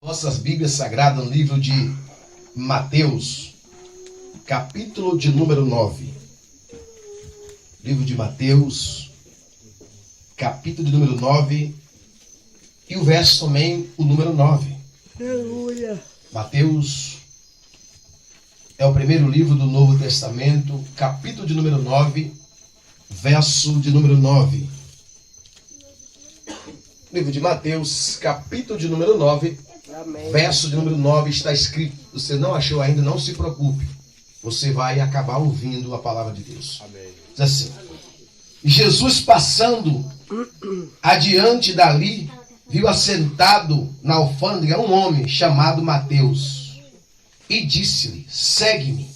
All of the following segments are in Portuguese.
Nossas Bíblias Sagradas no livro de Mateus, capítulo de número 9. Livro de Mateus, capítulo de número 9, e o verso também, o número 9. Aleluia. Mateus é o primeiro livro do Novo Testamento, capítulo de número 9, verso de número 9. Livro de Mateus, capítulo de número 9. Amém. Verso de número 9 está escrito. Você não achou ainda, não se preocupe. Você vai acabar ouvindo a palavra de Deus. Amém. Diz assim: Jesus passando adiante dali, viu assentado na alfândega um homem chamado Mateus e disse-lhe: segue-me.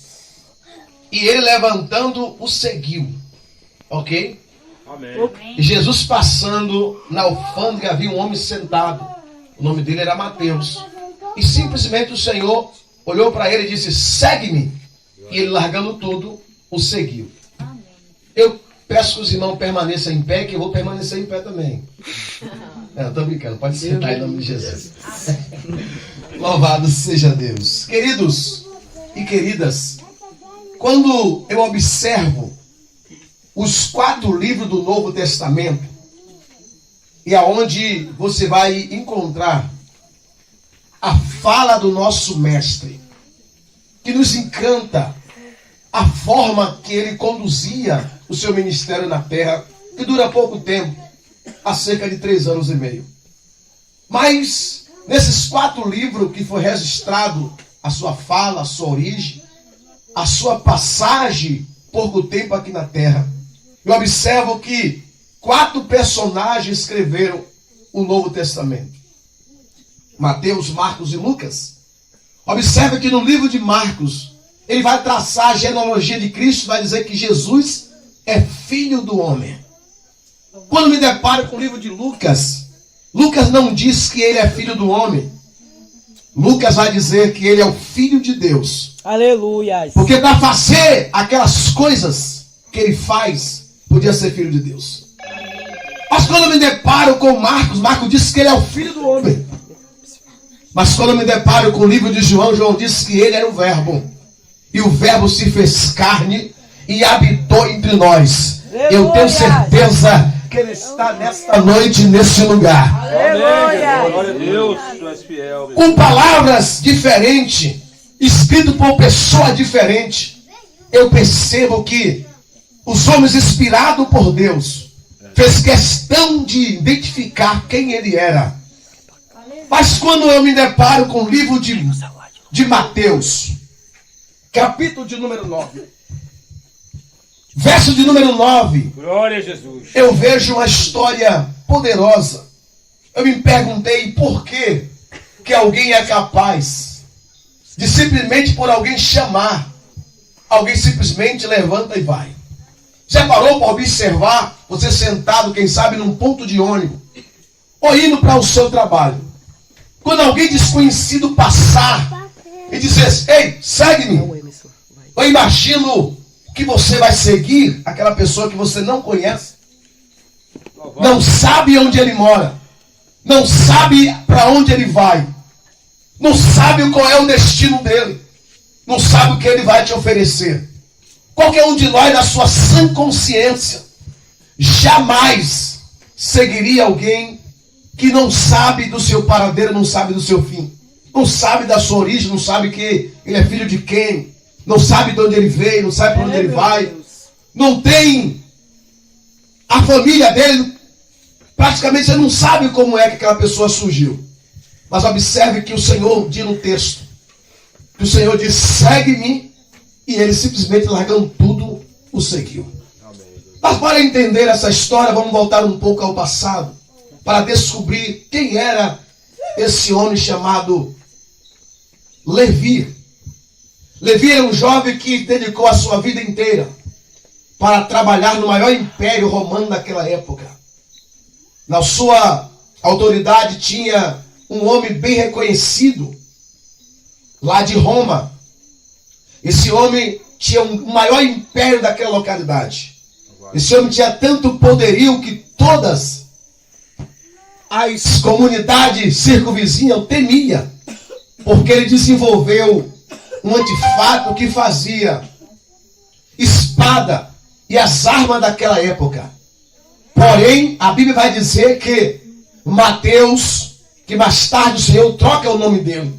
E ele levantando o seguiu. Ok? Amém. E Jesus passando na alfândega viu um homem sentado. O nome dele era Mateus. E simplesmente o Senhor olhou para ele e disse: segue-me. E ele, largando tudo, o seguiu. Eu peço que os irmãos permaneçam em pé, que eu vou permanecer em pé também. Não, estou brincando. Pode sentar em nome de Jesus. Louvado seja Deus. Queridos e queridas, quando eu observo os 4 livros do Novo Testamento, e aonde você vai encontrar a fala do nosso mestre, que nos encanta a forma que ele conduzia o seu ministério na terra, que dura pouco tempo, há cerca de 3 anos e meio. Mas nesses 4 livros que foi registrado a sua fala, a sua origem, a sua passagem pouco tempo aqui na terra, eu observo que 4 personagens escreveram o Novo Testamento: Mateus, Marcos e Lucas. Observe que no livro de Marcos, ele vai traçar a genealogia de Cristo, vai dizer que Jesus é filho do homem. Quando me deparo com o livro de Lucas, Lucas não diz que ele é filho do homem. Lucas vai dizer que ele é o filho de Deus. Aleluia. Porque para fazer aquelas coisas que ele faz, podia ser filho de Deus. Mas quando eu me deparo com Marcos, Marcos diz que ele é o filho do homem. Mas quando eu me deparo com o livro de João, João diz que ele era o verbo. E o verbo se fez carne e habitou entre nós. Eu tenho certeza que ele está nesta noite, nesse lugar. Aleluia. Glória a Deus, tu és fiel. Meu. Com palavras diferentes, escrito por pessoa diferente, eu percebo que os homens inspirados por Deus fez questão de identificar quem ele era. Mas quando eu me deparo com o livro de Mateus, capítulo de número 9, verso de número 9, Glória a Jesus. eu vejo uma história poderosa. Eu me perguntei por que alguém é capaz de simplesmente por alguém chamar, alguém simplesmente levanta e vai. Já parou para observar você sentado, quem sabe, num ponto de ônibus, ou indo para o seu trabalho? Quando alguém desconhecido passar e dizer: ei, segue-me. Eu imagino que você vai seguir aquela pessoa que você não conhece, não sabe onde ele mora, não sabe para onde ele vai, não sabe qual é o destino dele, não sabe o que ele vai te oferecer. Qualquer um de nós, na sua sã consciência, jamais seguiria alguém que não sabe do seu paradeiro, não sabe do seu fim, não sabe da sua origem, não sabe que ele é filho de quem, não sabe de onde ele veio, não sabe para onde ele vai, não tem a família dele, praticamente você não sabe como é que aquela pessoa surgiu. Mas observe que o Senhor diz no texto, que o Senhor diz: segue-me. E ele simplesmente, largando tudo, o seguiu. Mas para entender essa história, vamos voltar um pouco ao passado, para descobrir quem era esse homem chamado Levi. Levi era um jovem que dedicou a sua vida inteira para trabalhar no maior império romano daquela época. Na sua autoridade tinha um homem bem reconhecido lá de Roma. Esse homem tinha o maior império daquela localidade. Esse homem tinha tanto poderio que todas as comunidades circunvizinhas o temia, porque ele desenvolveu um antefato que fazia espada e as armas daquela época. Porém, a Bíblia vai dizer que Mateus, que mais tarde o Senhor troca o nome dele,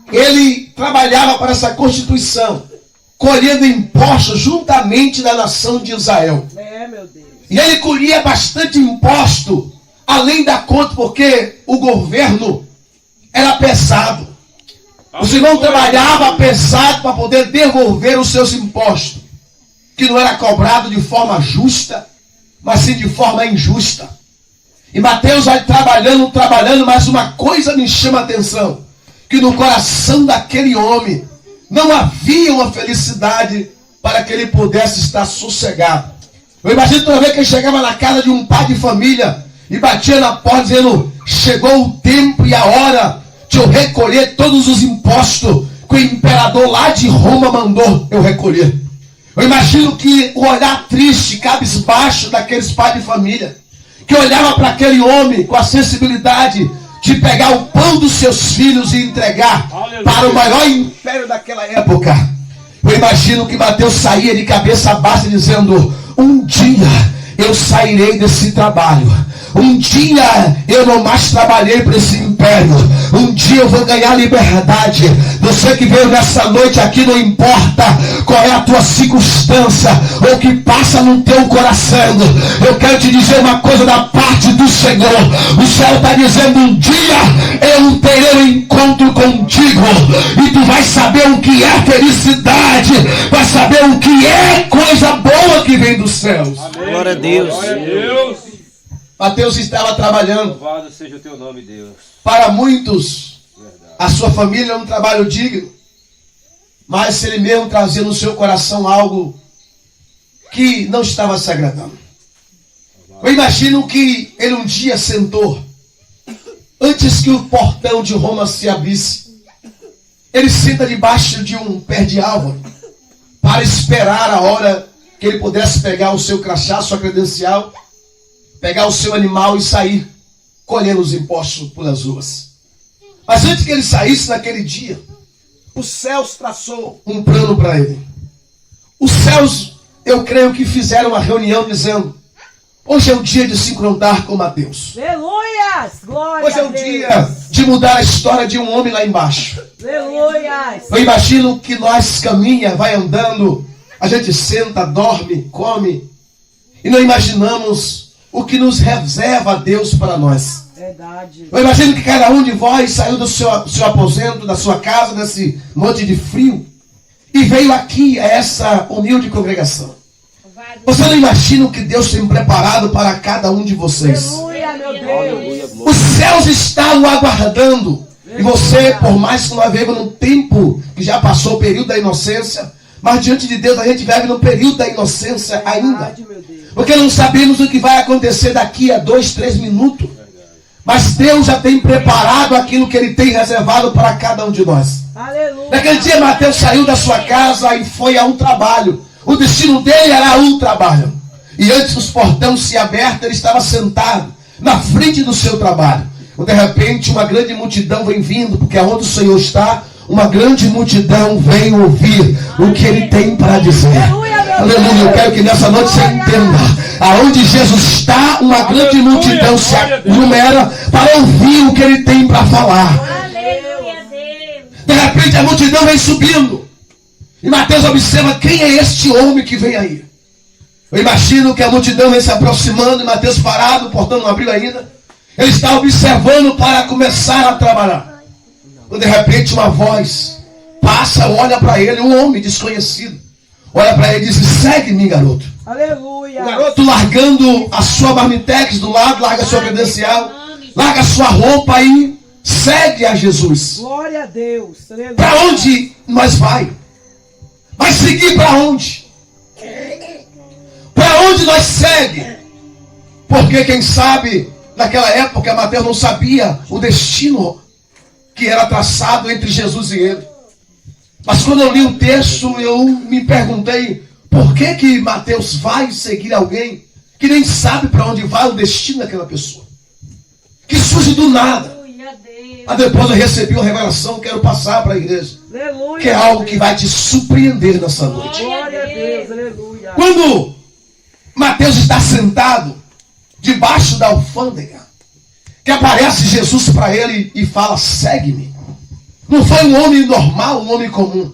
ele trabalhava para essa constituição, colhendo impostos juntamente da nação de Israel. Meu Deus. E ele colhia bastante imposto, além da conta, porque o governo era pesado. Os irmãos trabalhavam pesado para poder devolver os seus impostos, que não era cobrado de forma justa, mas sim de forma injusta. E Mateus vai trabalhando, mas uma coisa me chama a atenção, que no coração daquele homem não havia uma felicidade para que ele pudesse estar sossegado. Eu imagino toda vez que ele chegava na casa de um pai de família e batia na porta dizendo: chegou o tempo e a hora de eu recolher todos os impostos que o imperador lá de Roma mandou eu recolher. Eu imagino que o olhar triste, cabisbaixo daqueles pais de família, que olhava para aquele homem com a sensibilidade de pegar o pão dos seus filhos e entregar para o maior império daquela época. Eu imagino que Mateus saía de cabeça baixa dizendo: um dia eu sairei desse trabalho. Um dia eu não mais trabalhei para esse império. Um dia eu vou ganhar liberdade. Você que veio nessa noite aqui, não importa qual é a tua circunstância ou o que passa no teu coração. Eu quero te dizer uma coisa da parte do Senhor. O céu está dizendo: um dia eu terei um encontro contigo e tu vais saber o que é felicidade, vai saber o que é coisa boa que vem dos céus. Amém. Glória a Deus. Glória a Deus. Mateus estava trabalhando. Louvado seja o teu nome, Deus. Para muitos, a sua família é um trabalho digno, mas ele mesmo trazia no seu coração algo que não estava se agradando. Eu imagino que ele um dia sentou, antes que o portão de Roma se abrisse, ele senta debaixo de um pé de árvore, para esperar a hora que ele pudesse pegar o seu crachá, sua credencial, pegar o seu animal e sair colhendo os impostos pelas ruas. Mas antes que ele saísse naquele dia, os céus traçou um plano para ele. Os céus, eu creio que fizeram uma reunião dizendo: hoje é o dia de se encontrar com Mateus. Aleluias! Glória Hoje é a o Deus. dia de mudar a história de um homem lá embaixo. Aleluias! Eu imagino que nós caminha, vai andando, a gente senta, dorme, come, e não imaginamos o que nos reserva Deus para nós. Verdade. Eu imagino que cada um de vós saiu do seu aposento, da sua casa, nesse monte de frio, e veio aqui a essa humilde congregação. Você não imagina o que Deus tem preparado para cada um de vocês. Aleluia, meu Deus. Os céus estavam aguardando. E você, por mais que nós vivemos num tempo que já passou o período da inocência, mas diante de Deus a gente vive no período da inocência ainda. Verdade, meu Deus. Porque não sabemos o que vai acontecer daqui a 2, 3 minutos. Mas Deus já tem preparado aquilo que Ele tem reservado para cada um de nós. Aleluia. Naquele dia Mateus saiu da sua casa e foi a um trabalho. O destino dele era um trabalho. E antes dos portões se abertos, ele estava sentado na frente do seu trabalho. De repente uma grande multidão vem vindo, porque aonde o Senhor está, uma grande multidão vem ouvir o que Ele tem para dizer. Aleluia, eu quero que nessa noite você entenda. Aonde Jesus está, uma grande multidão se aglomera para ouvir o que Ele tem para falar. Aleluia, Deus. De repente a multidão vem subindo. E Mateus observa: quem é este homem que vem aí? Eu imagino que a multidão vem se aproximando e Mateus parado, o portão não abriu ainda. Ele está observando para começar a trabalhar. Quando de repente uma voz passa, olha para ele, um homem desconhecido. Olha para ele e diz: segue-me, garoto. Aleluia. O garoto, largando a sua marmitex do lado, larga a sua credencial, larga a sua roupa e segue a Jesus. Glória a Deus. Aleluia. Para onde nós vai? Vai seguir para onde? Para onde nós segue? Porque quem sabe, naquela época, Mateus não sabia o destino que era traçado entre Jesus e ele. Mas quando eu li o texto, eu me perguntei: por que Mateus vai seguir alguém que nem sabe para onde vai o destino daquela pessoa? Que surge do nada. Aleluia, Deus. Mas depois eu recebi uma revelação, quero passar para a igreja. Aleluia. Que é algo que vai te surpreender nessa noite. Glória a Deus. Aleluia. Quando Mateus está sentado debaixo da alfândega, que aparece Jesus para ele e fala: segue-me. Não foi um homem normal, um homem comum.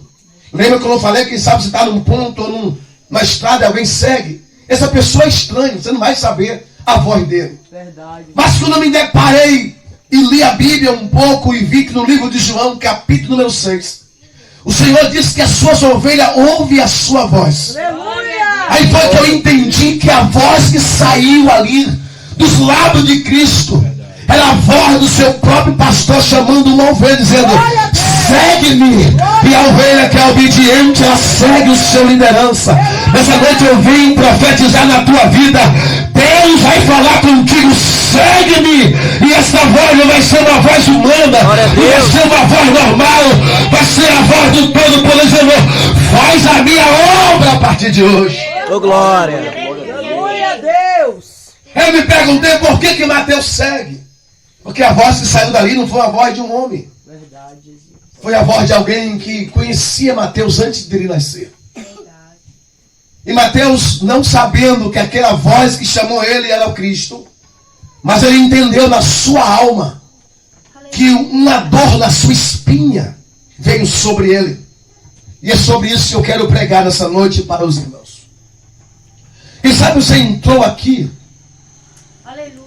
Lembra quando eu falei, quem sabe você está num ponto ou numa estrada e alguém segue? Essa pessoa é estranha, você não vai saber a voz dele. Verdade. Mas quando eu me deparei e li a Bíblia um pouco e vi que no livro de João, capítulo número 6, o Senhor disse que as suas ovelhas ouvem a sua voz. Aleluia. Aí foi que eu entendi que a voz que saiu ali dos lábios de Cristo era a voz do seu próprio pastor chamando uma ovelha, dizendo: segue-me. E a ovelha que é obediente, ela segue o seu liderança. Nessa noite eu vim profetizar na tua vida. Deus vai falar contigo: segue-me. E essa voz não vai ser uma voz humana, não vai ser uma voz normal, vai ser a voz do Todo-Poderoso. Faz a minha obra a partir de hoje. Ô glória. Glória a Deus. Eu me perguntei por que Mateus segue. Porque a voz que saiu dali não foi a voz de um homem. Verdade, Jesus. Foi a voz de alguém que conhecia Mateus antes de ele nascer. E Mateus, não sabendo que aquela voz que chamou ele era o Cristo, mas ele entendeu na sua alma que uma dor na sua espinha veio sobre ele. E é sobre isso que eu quero pregar nessa noite para os irmãos. E sabe, você entrou aqui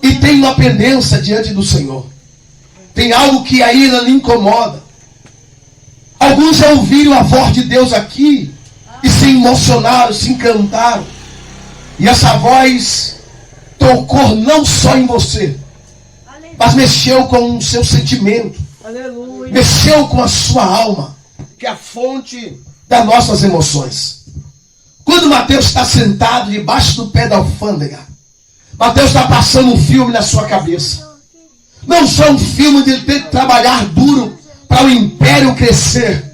e tem uma pendência diante do Senhor. Tem algo que ainda lhe incomoda. Alguns já ouviram a voz de Deus aqui e se emocionaram, se encantaram. E essa voz tocou não só em você, mas mexeu com o seu sentimento. Aleluia. Mexeu com a sua alma, que é a fonte das nossas emoções. Quando Mateus está sentado debaixo do pé da alfândega, Mateus está passando um filme na sua cabeça. Não só um filme de ter que trabalhar duro para o império crescer,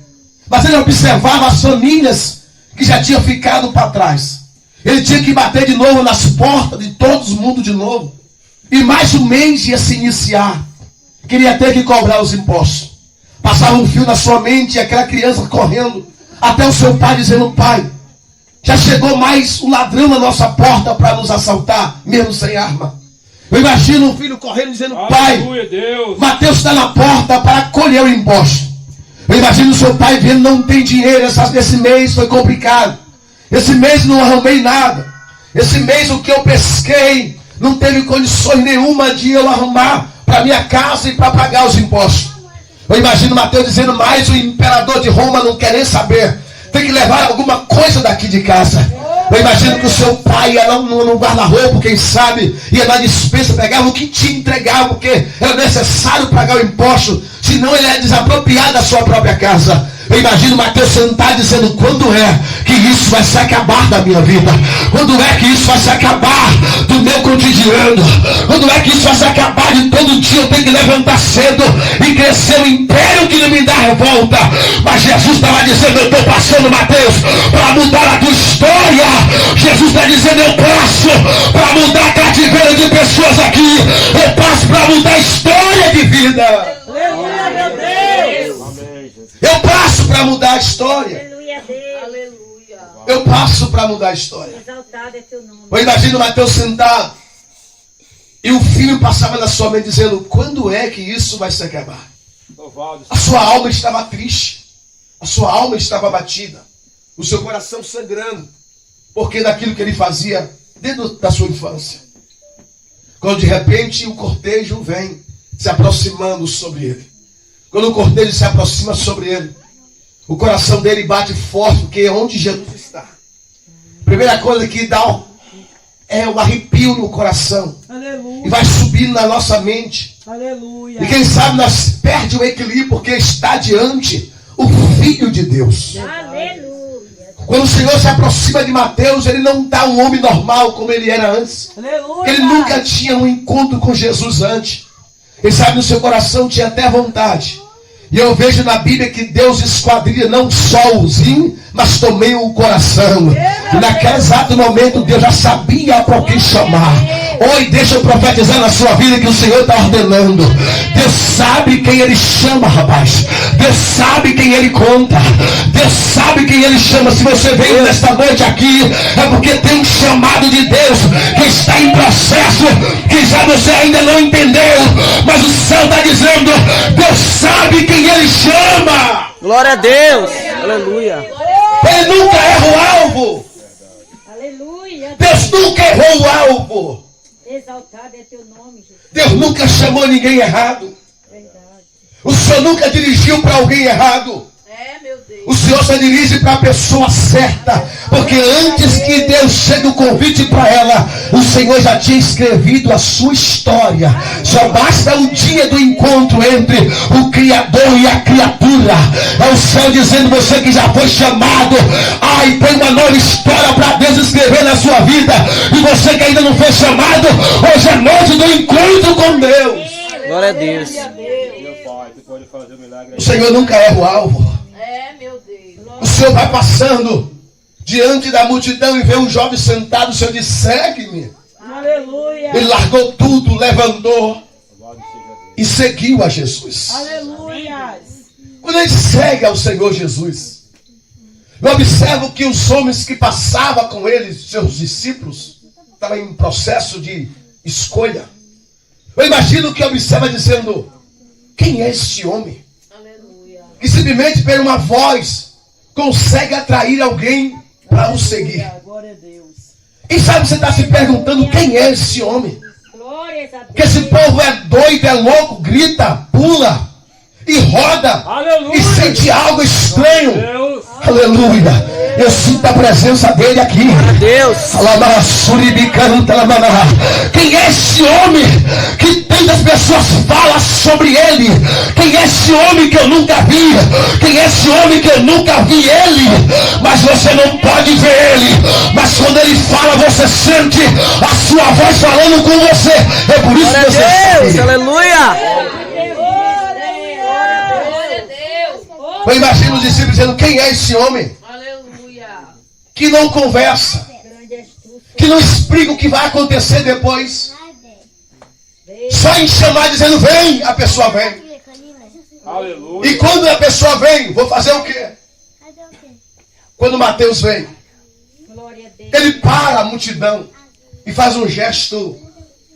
mas ele observava as famílias que já tinham ficado para trás. Ele tinha que bater de novo nas portas de todo mundo de novo. E mais um mês ia se iniciar. Queria ter que cobrar os impostos. Passava um fio na sua mente e aquela criança correndo até o seu pai dizendo: pai, já chegou mais um ladrão na nossa porta para nos assaltar, mesmo sem arma. Eu imagino um filho correndo dizendo: pai, Aleluia, Deus. Mateus está na porta para colher o imposto. Eu imagino o seu pai vendo: não tem dinheiro, esse mês foi complicado. Esse mês não arrumei nada. Esse mês o que eu pesquei não teve condições nenhuma de eu arrumar para minha casa e para pagar os impostos. Eu imagino Mateus dizendo: mas o imperador de Roma não quer nem saber. Tem que levar alguma coisa daqui de casa. Eu imagino que o seu pai ia lá no guarda-roupa, quem sabe, ia na despensa, pegava o que tinha, entregava, porque era necessário pagar o imposto, senão ele é desapropriado da sua própria casa. Eu imagino Mateus sentado dizendo: quando é que isso vai se acabar da minha vida? Quando é que isso vai se acabar do meu cotidiano? Quando é que isso vai se acabar de todo dia eu tenho que levantar cedo e crescer um império que não me dá revolta? Mas Jesus estava dizendo: eu estou passando, Mateus, para mudar a tua história. Jesus está dizendo: eu passo para mudar cativeiro de pessoas aqui. Eu passo para mudar a história de vida. Aleluia, meu Deus. Eu passo para mudar a história. Aleluia, Deus. Aleluia. Eu passo para mudar a história. Exaltado é teu nome. Eu imagino Mateus sentado e o filho passava na sua mente dizendo: quando é que isso vai se acabar? Louvado A sua alma estava triste, a sua alma estava abatida, o seu coração sangrando, porque daquilo que ele fazia dentro da sua infância. Quando de repente o cortejo vem se aproximando sobre ele. Quando o cordeiro se aproxima sobre ele, o coração dele bate forte, porque é onde Jesus está. A primeira coisa que dá é um arrepio no coração. Aleluia. E vai subindo na nossa mente. Aleluia. E quem sabe nós perde o equilíbrio, porque está diante o Filho de Deus. Aleluia. Quando o Senhor se aproxima de Mateus, ele não está um homem normal como ele era antes. Aleluia. Ele nunca tinha um encontro com Jesus antes. Quem sabe no seu coração tinha até vontade E eu vejo na Bíblia que Deus esquadrilha não só o rim, mas também o coração. E naquele exato momento Deus já sabia para quem chamar. Oi, deixa eu profetizar na sua vida que o Senhor está ordenando. Deus sabe quem Ele chama, rapaz. Deus sabe quem Ele conta. Deus sabe quem Ele chama. Se você veio nesta noite aqui, é porque tem um chamado de Deus que está em processo, que já você ainda não entendeu. Mas o céu está dizendo, Deus sabe quem Ele chama. Glória a Deus. Aleluia. Ele nunca erra o alvo. Aleluia. Deus nunca errou o alvo. Exaltado é teu nome, Jesus. Deus nunca chamou ninguém errado. Verdade. O Senhor nunca dirigiu para alguém errado. Meu Deus. O Senhor só dirige para a pessoa certa. Porque antes que Deus chegue o convite para ela, o Senhor já tinha escrevido a sua história. Só basta o dia do encontro entre o Criador e a criatura. É o céu dizendo, você que já foi chamado, ai, tem uma nova história para Deus escrever na sua vida. E você que ainda não foi chamado, hoje é noite do encontro com Deus. Glória a Deus. Meu pai, tu pode fazer um milagre O Senhor nunca erra o alvo. Meu Deus. O Senhor vai passando diante da multidão e vê um jovem sentado. O Senhor diz, segue-me. Aleluia. Ele largou tudo, levantou Louvado seja Deus. e seguiu a Jesus. Aleluia. Quando ele segue ao Senhor Jesus, eu observo que os homens que passavam com ele, seus discípulos, estavam em processo de escolha. Eu imagino que observa dizendo, quem é esse homem? Que simplesmente por uma voz consegue atrair alguém para o seguir. Glória a Deus. Quem sabe você está se perguntando quem é esse homem? Glórias a Deus. Que esse povo é doido, é louco, grita, pula e roda. Aleluia. E sente algo estranho. Deus. Aleluia. Eu sinto a presença dele aqui. Deus. Quem é esse homem que tantas pessoas falam sobre ele? Quem é esse homem que eu nunca vi? Quem é esse homem que eu nunca vi ele? Mas você não pode ver ele. Mas quando ele fala, você sente a sua voz falando com você. É por isso que você Deus. sabe. Aleluia. Eu imagino os discípulos dizendo, quem é esse homem? Que não conversa, Grande és tu, que não explica o que vai acontecer depois. Só em chamar dizendo, vem, a pessoa vem. Aleluia. E quando a pessoa vem, vou fazer o quê? Quando Mateus vem, glória a Deus. ele para a multidão e faz um gesto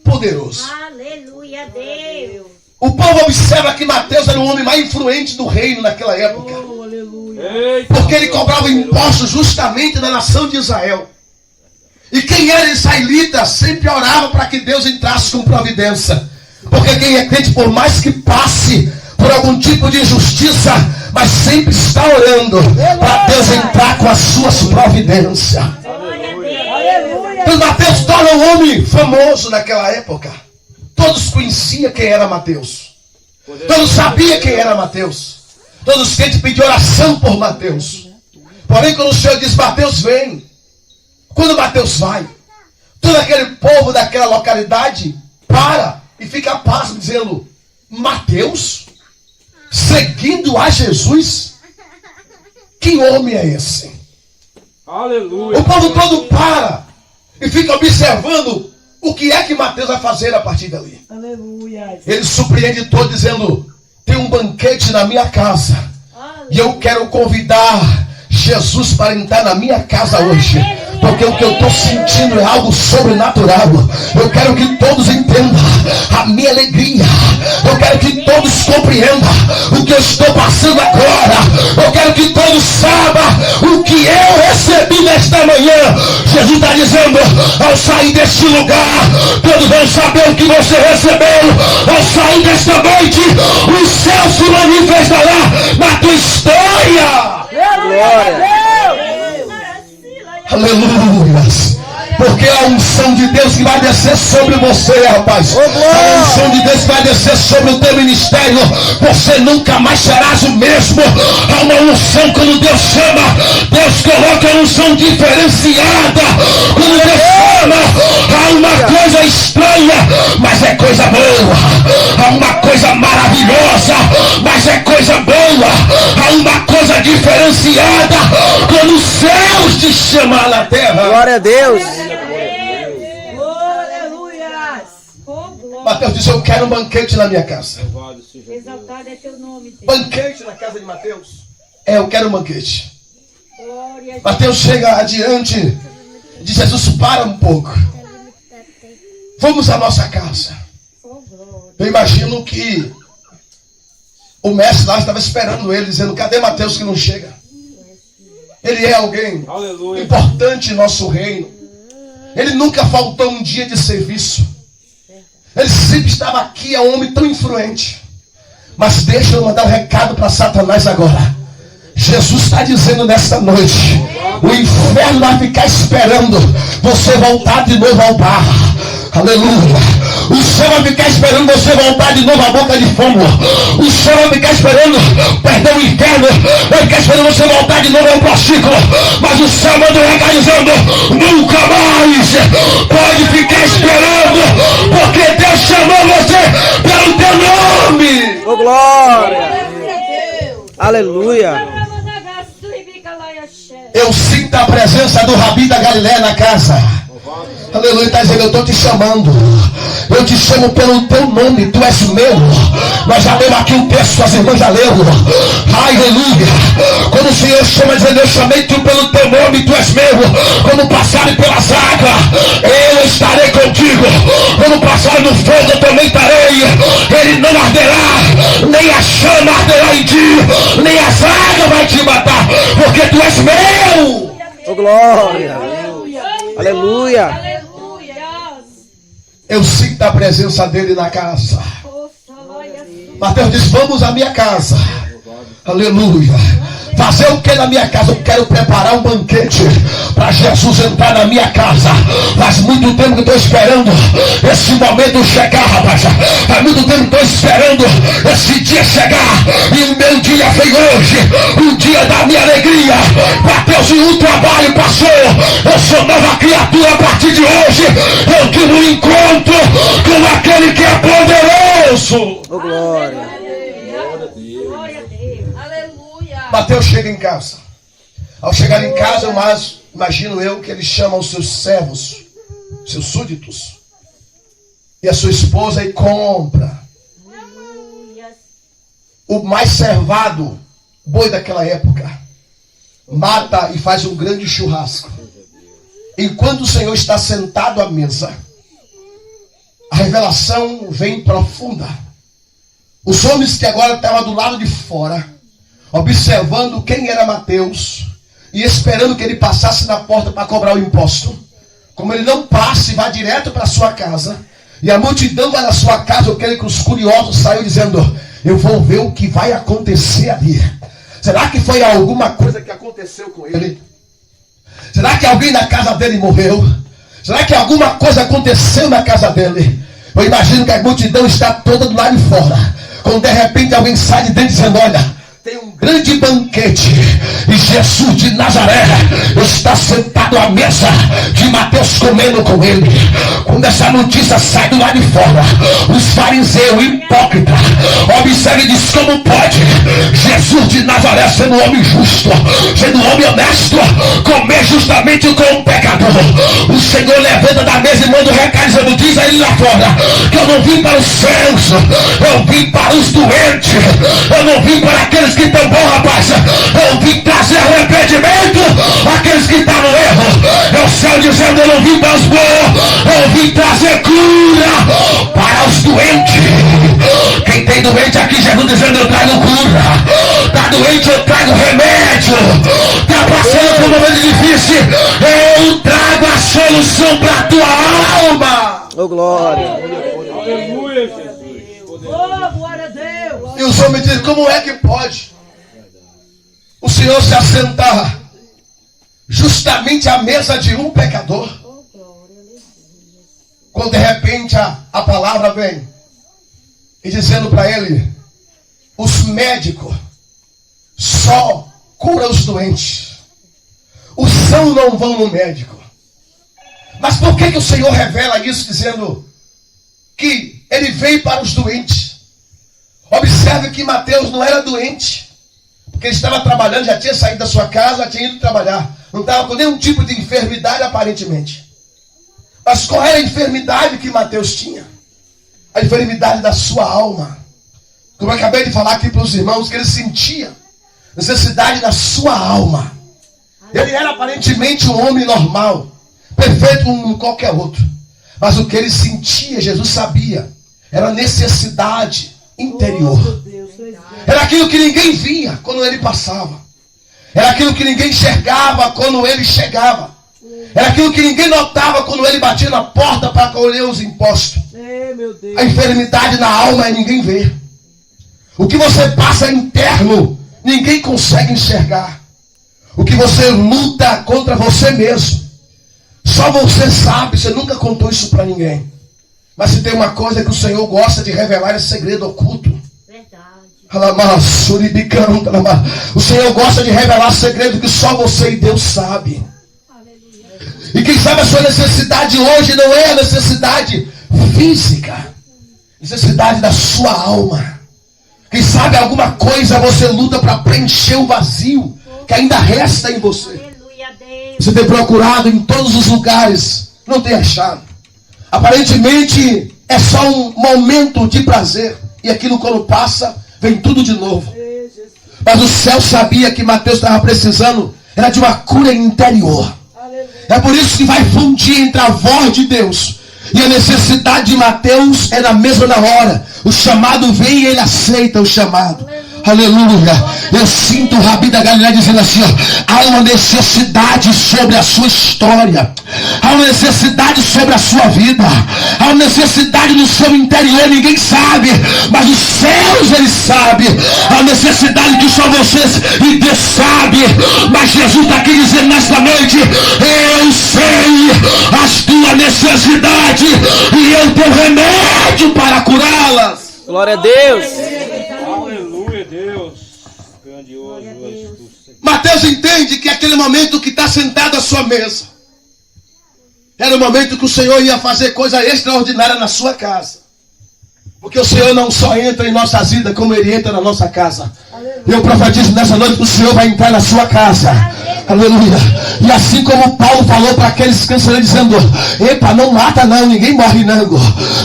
poderoso. Aleluia a Deus. O povo observa que Mateus era o homem mais influente do reino naquela época. Oh, aleluia. Eita. Porque ele cobrava impostos justamente da nação de Israel. E quem era israelita sempre orava para que Deus entrasse com providência. Porque quem é crente, por mais que passe por algum tipo de injustiça, mas sempre está orando para Deus entrar com as suas providências. Glória a Deus. Aleluia. Então Mateus torna um homem famoso naquela época. Todos conheciam quem era Mateus. Todos sabiam quem era Mateus. Todos crentes pediam oração por Mateus. Porém, quando o Senhor diz, Mateus vem. Quando Mateus vai, todo aquele povo daquela localidade para e fica pasmo, dizendo, Mateus? Seguindo a Jesus? Que homem é esse? Aleluia. O povo todo para e fica observando o que é que Mateus vai fazer a partir dali. Aleluia. Ele surpreende todo dizendo, tem um banquete na minha casa e eu quero convidar Jesus para entrar na minha casa hoje. Porque o que eu estou sentindo é algo sobrenatural. Eu quero que todos entendam a minha alegria. Eu quero que todos compreendam o que eu estou passando agora. Eu quero que todos saibam o que eu recebi nesta manhã. Jesus está dizendo, ao sair deste lugar, todos vão saber o que você recebeu. Ao sair desta noite, o céu se manifestará na tua história. Glória. Aleluia. Porque é a unção de Deus que vai descer sobre você, rapaz. A unção de Deus que vai descer sobre o teu ministério. Você nunca mais serás o mesmo. Há uma unção quando Deus chama. Deus coloca uma unção diferenciada. Quando Deus chama, há uma coisa estranha, mas é coisa boa. Há uma coisa maravilhosa, mas é é coisa boa, há uma coisa diferenciada quando os céus te chamam na terra. Glória a Deus. Aleluia. Oh, glória. Mateus disse: eu quero um banquete na minha casa. Louvado seja Deus. Exaltado é teu nome, Deus. Banquete na casa de Mateus? Eu quero um banquete. Glória a Deus. Mateus chega adiante de Jesus: para um pouco, vamos à nossa casa. Oh, glória. Eu imagino que o mestre lá estava esperando ele, dizendo: cadê Mateus que não chega? Ele é alguém Aleluia. importante em nosso reino. Ele nunca faltou um dia de serviço. Ele sempre estava aqui, é um homem tão influente. Mas deixa eu mandar um recado para Satanás agora. Jesus está dizendo nesta noite: o inferno vai ficar esperando você voltar de novo ao bar. Aleluia. O céu vai ficar esperando você voltar de novo à boca de fogo. O céu vai ficar esperando, perdão, o inferno vai ficar esperando você voltar de novo ao prostíbulo. Mas o céu manda um recado dizendo: nunca mais pode ficar esperando, porque Deus chamou você pelo teu nome. Ô, glória. Aleluia. Eu sinto a presença do Rabi da Galileia na casa. Aleluia, está dizendo: eu estou te chamando. Eu te chamo pelo teu nome, tu és meu. Nós já lemos aqui o texto, as irmãs já leram. Aleluia. Quando o Senhor chama, dizendo: eu chamei tu pelo teu nome, tu és meu. Quando passarem pelas águas, eu estarei contigo. Quando passarem no fogo, eu também estarei. Ele não arderá, nem a chama arderá em ti, nem as águas vai te matar, porque tu és meu. Ô, glória. Aleluia. Eu sinto a presença dele na casa. Mateus diz: vamos à minha casa. Aleluia. Fazer o que na minha casa? Eu quero preparar um banquete para Jesus entrar na minha casa. Faz muito tempo que estou esperando esse momento chegar, rapaz. Faz muito tempo que estou esperando esse dia chegar. E o meu dia foi hoje, o dia da minha alegria. Mateus, o trabalho passou. Eu sou nova criatura a partir de hoje. Eu tive um encontro com aquele que é poderoso. Ô, glória. Glória a Deus. Aleluia. Mateus chega em casa. Ao chegar em casa, imagino eu que ele chama os seus servos, seus súditos, e a sua esposa, e compra Aleluia. o mais servado boi daquela época. Mata e faz um grande churrasco. Enquanto o Senhor está sentado à mesa, a revelação vem profunda. Os homens que agora estavam do lado de fora, observando quem era Mateus e esperando que ele passasse na porta para cobrar o imposto. Como ele não passa e vai direto para sua casa, e a multidão vai na sua casa, eu creio que os curiosos saíram dizendo: eu vou ver o que vai acontecer ali. Será que foi alguma coisa que aconteceu com ele? Será que alguém na casa dele morreu? Será que alguma coisa aconteceu na casa dele? Eu imagino que a multidão está toda do lado de fora, quando de repente alguém sai de dentro dizendo: olha, tem um grande banquete e Jesus de Nazaré está sentado à mesa de Mateus comendo com ele. Quando essa notícia sai do lado de fora, os fariseus hipócritas observam e dizem: como pode Jesus de Nazaré, sendo um homem justo, sendo um homem honesto, comer justamente com um pecador? O Senhor levanta da mesa e manda um recado dizendo: diz a ele lá fora que eu não vim para os céus, eu vim para os doentes, eu não vim para aqueles que estão bons, rapaz. Eu vim trazer arrependimento àqueles que estão no erro. É o céu dizendo: eu não vim para os bons, eu vim trazer cura para os doentes. Quem tem doente aqui, Jesus dizendo: eu trago cura. Está doente, eu trago remédio. Está passando por um momento difícil, eu trago a solução para a tua alma. Ô, glória. Aleluia, Jesus. Oh, glória a Deus. E os homens dizem: como é que pode o Senhor se assentar justamente à mesa de um pecador? Quando de repente a palavra vem e dizendo para ele: os médicos só curam os doentes, os sãos não vão no médico. Mas por que o Senhor revela isso dizendo que ele veio para os doentes? Observe que Mateus não era doente, porque ele estava trabalhando, já tinha saído da sua casa, já tinha ido trabalhar. Não estava com nenhum tipo de enfermidade aparentemente. Mas qual era a enfermidade que Mateus tinha? A enfermidade da sua alma. Como eu acabei de falar aqui para os irmãos, que ele sentia necessidade da sua alma. Ele era aparentemente um homem normal, perfeito como qualquer outro. Mas o que ele sentia, Jesus sabia, era necessidade interior. Era aquilo que ninguém via quando ele passava. Era aquilo que ninguém enxergava quando ele chegava. Era aquilo que ninguém notava quando ele batia na porta para colher os impostos. A enfermidade na alma é ninguém vê. O que você passa é interno, ninguém consegue enxergar. O que você luta contra você mesmo, só você sabe, você nunca contou isso para ninguém. Mas se tem uma coisa que o Senhor gosta de revelar, é segredo oculto. O Senhor gosta de revelar segredo que só você e Deus sabe. E quem sabe a sua necessidade hoje não é a necessidade física, necessidade da sua alma. Quem sabe alguma coisa você luta para preencher o vazio que ainda resta em você. Você tem procurado em todos os lugares, não tem achado. Aparentemente é só um momento de prazer, e aquilo quando passa, vem tudo de novo. Mas o céu sabia que Mateus estava precisando, era de uma cura interior. É por isso que vai fundir entre a voz de Deus e a necessidade de Mateus é na mesma hora. O chamado vem e ele aceita o chamado. Aleluia. Eu sinto o Rabi da Galileia dizendo assim, ó, há uma necessidade sobre a sua história. Há uma necessidade sobre a sua vida. Há uma necessidade no seu interior, ninguém sabe, mas os céus ele sabe. Há uma necessidade que só vocês e Deus sabe. Mas Jesus está aqui dizendo nesta noite, eu sei as tuas necessidades e eu tenho remédio para curá-las. Glória a Deus. Aleluia, Deus. Grandioso és tu, Senhor. Mateus entende que aquele momento que está sentado à sua mesa era o momento que o Senhor ia fazer coisa extraordinária na sua casa. Porque o Senhor não só entra em nossas vidas, como Ele entra na nossa casa. Eu profetizo nessa noite que o Senhor vai entrar na sua casa. Aleluia. E assim como Paulo falou para aqueles canceleiros dizendo, epa, não mata não, ninguém morre não.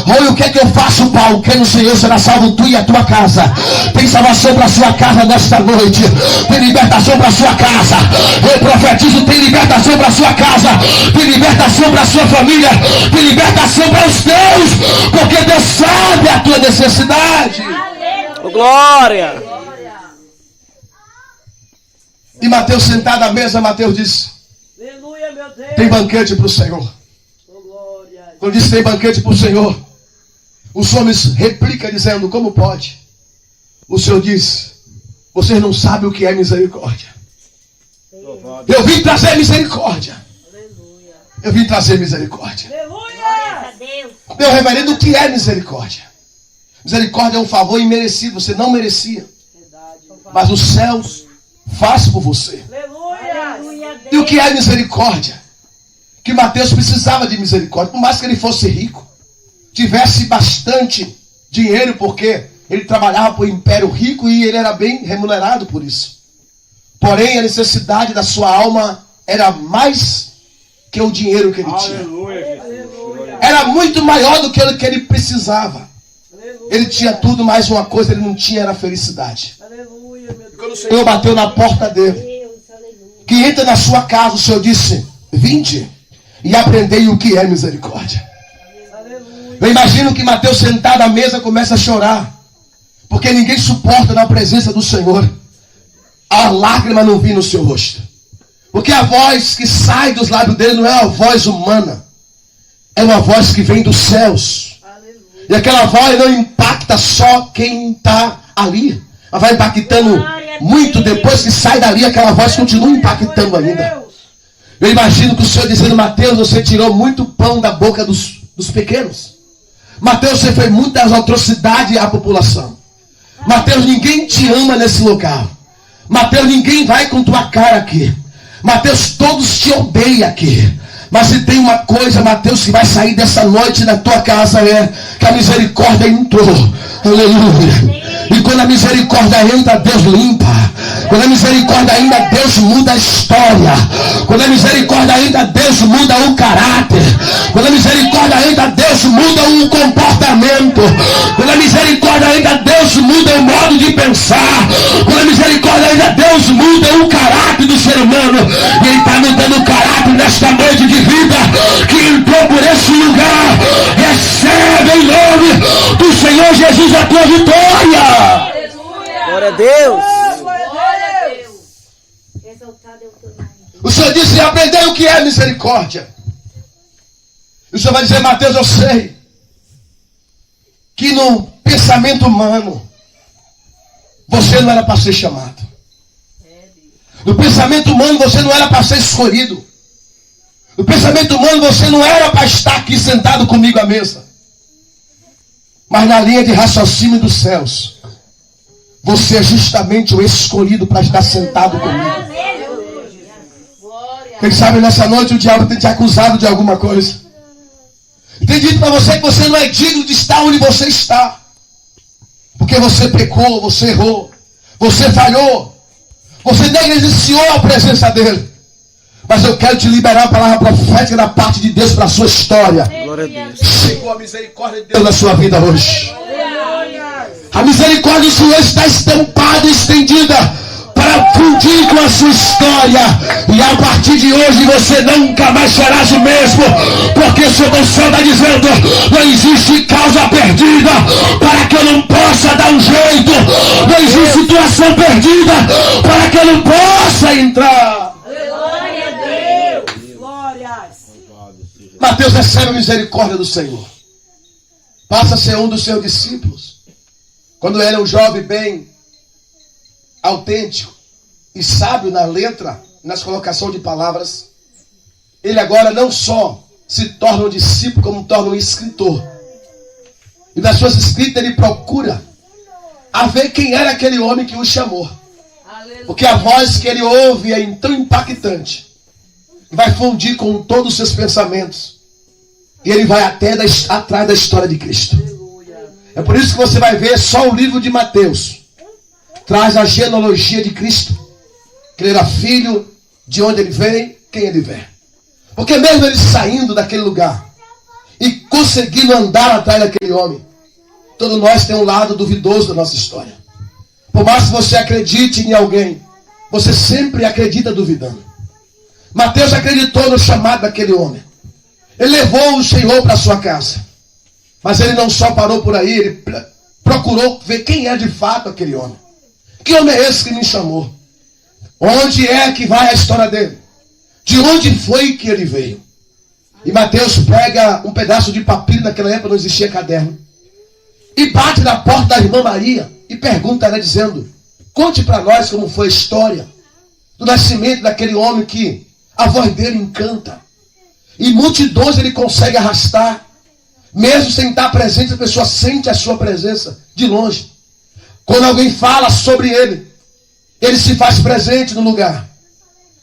Olha, o que é que eu faço, Paulo? Que no Senhor será salvo tu e a tua casa. Tem salvação para a sua casa nesta noite. Tem libertação para a sua casa. Eu profetizo, tem libertação para a sua casa. Tem libertação para a sua família. Tem libertação para os teus. Porque Deus sabe a tua necessidade. Oh, glória. E Mateus sentado à mesa, Mateus disse, Aleluia, meu Deus. tem banquete para o Senhor. Oh, glória. Quando disse tem banquete para o Senhor, os homens replicam dizendo, como pode? O Senhor diz, vocês não sabem o que é misericórdia. Eu vim trazer misericórdia. Aleluia. Eu vim trazer misericórdia. Aleluia. Meu reverendo, o que é misericórdia? Misericórdia é um favor imerecido, você não merecia. Verdade. Mas os céus faz por você. Aleluia. E o que é misericórdia? Que Mateus precisava de misericórdia. Por mais que ele fosse rico, tivesse bastante dinheiro, porque ele trabalhava para o império rico e ele era bem remunerado por isso. Porém, a necessidade da sua alma era mais que o dinheiro que ele tinha. Aleluia, Jesus. Era muito maior do que o que ele precisava. Aleluia. Ele tinha tudo, mas uma coisa ele não tinha, era a felicidade. Aleluia, meu Deus. Quando o Senhor bateu na porta dele, que entra na sua casa, o Senhor disse, vinde e aprendei o que é misericórdia. Aleluia. Eu imagino que Mateus sentado à mesa começa a chorar, porque ninguém suporta na presença do Senhor a lágrima não vir no seu rosto. Porque a voz que sai dos lábios dele não é uma voz humana, é uma voz que vem dos céus. Aleluia. E aquela voz não impacta só quem está ali, mas vai impactando muito. Depois que sai dali, aquela voz continua impactando ainda. Eu imagino que o Senhor dizendo, Mateus, você tirou muito pão da boca dos pequenos. Mateus, você fez muitas atrocidades à população. Mateus, ninguém te ama nesse lugar. Mateus, ninguém vai com tua cara aqui. Mateus, todos te odeiam aqui. Mas se tem uma coisa, Mateus, que vai sair dessa noite da tua casa, é que a misericórdia entrou. Aleluia. E quando a misericórdia entra, Deus limpa. Quando a misericórdia entra, Deus muda a história. Quando a misericórdia entra, Deus muda o caráter. Quando a misericórdia entra, Deus muda o comportamento. Quando a misericórdia entra, Deus muda o modo de pensar. Quando a misericórdia entra, Deus muda o caráter do ser humano. E Ele está mudando o caráter nesta noite de vida que entrou por esse lugar. Recebe em nome do Senhor Jesus a tua vitória. Glória a Deus. Glória a Deus. Exaltado é o teu nome. O Senhor disse: aprendei o que é misericórdia. E o Senhor vai dizer: Mateus, eu sei que no pensamento humano você não era para ser chamado. No pensamento humano você não era para ser escolhido. No pensamento humano você não era para estar aqui sentado comigo à mesa. Mas na linha de raciocínio dos céus, você é justamente o escolhido para estar sentado comigo. Quem sabe nessa noite o diabo tem te acusado de alguma coisa. Tem dito para você que você não é digno de estar onde você está. Porque você pecou, você errou, você falhou, você negligenciou a presença dele. Mas eu quero te liberar a palavra profética da parte de Deus para a sua história. Glória a Deus. Chegou a misericórdia de Deus na sua vida hoje. A misericórdia do Senhor está estampada e estendida para fundir com a sua história. E a partir de hoje você nunca mais serás o mesmo. Porque o Senhor do céu está dizendo: não existe causa perdida para que eu não possa dar um jeito. Não existe situação perdida para que eu não possa entrar. Glória a Deus. Glórias. Mateus recebe a misericórdia do Senhor. Passa a ser um dos seus discípulos. Quando ele é um jovem bem autêntico e sábio na letra, nas colocações de palavras, ele agora não só se torna um discípulo, como torna um escritor. E nas suas escritas ele procura a ver quem era aquele homem que o chamou. Porque a voz que ele ouve é tão impactante, vai fundir com todos os seus pensamentos. E ele vai até atrás da história de Cristo. É por isso que você vai ver só o livro de Mateus traz a genealogia de Cristo, que ele era filho, de onde ele vem, quem ele vem. Porque mesmo ele saindo daquele lugar e conseguindo andar atrás daquele homem, todos nós temos um lado duvidoso da nossa história. Por mais que você acredite em alguém, você sempre acredita duvidando. Mateus acreditou no chamado daquele homem. Ele levou o Senhor para sua casa. Mas ele não só parou por aí, ele procurou ver quem é de fato aquele homem. Que homem é esse que me chamou? Onde é que vai a história dele? De onde foi que ele veio? E Mateus pega um pedaço de papiro, naquela época não existia caderno, e bate na porta da irmã Maria e pergunta a ela dizendo: conte para nós como foi a história do nascimento daquele homem que a voz dele encanta. E multidões ele consegue arrastar. Mesmo sem estar presente, a pessoa sente a sua presença de longe. Quando alguém fala sobre ele, ele se faz presente no lugar.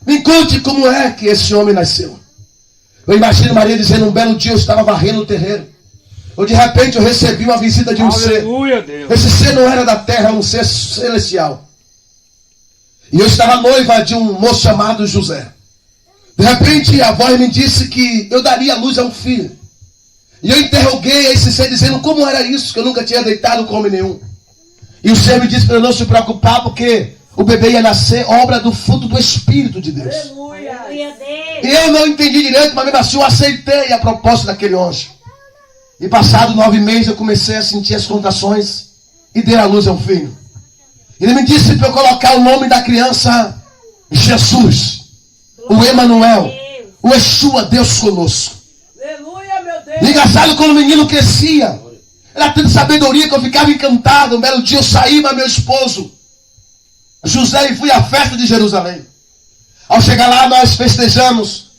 Me conte como é que esse homem nasceu. Eu imagino Maria dizendo: um belo dia eu estava varrendo o terreiro. Ou de repente eu recebi uma visita de um ser. Deus. Esse ser não era da terra, era um ser celestial. E eu estava noiva de um moço chamado José. De repente a voz me disse que eu daria luz a um filho. E eu interroguei esse ser dizendo como era isso, que eu nunca tinha deitado com homem nenhum. E o ser me disse para eu não se preocupar, porque o bebê ia nascer obra do fruto do Espírito de Deus. Aleluia. E eu não entendi direito, mas mesmo assim eu aceitei a proposta daquele anjo. E passado 9 meses eu comecei a sentir as contrações e dei à luz a um filho. Ele me disse para eu colocar o nome da criança Jesus, o Emanuel, o Yeshua, Deus conosco. Aleluia, meu Deus. E engraçado, quando o menino crescia, era tanta sabedoria que eu ficava encantado. Um belo dia eu saí com meu esposo José e fui à festa de Jerusalém. Ao chegar lá nós festejamos.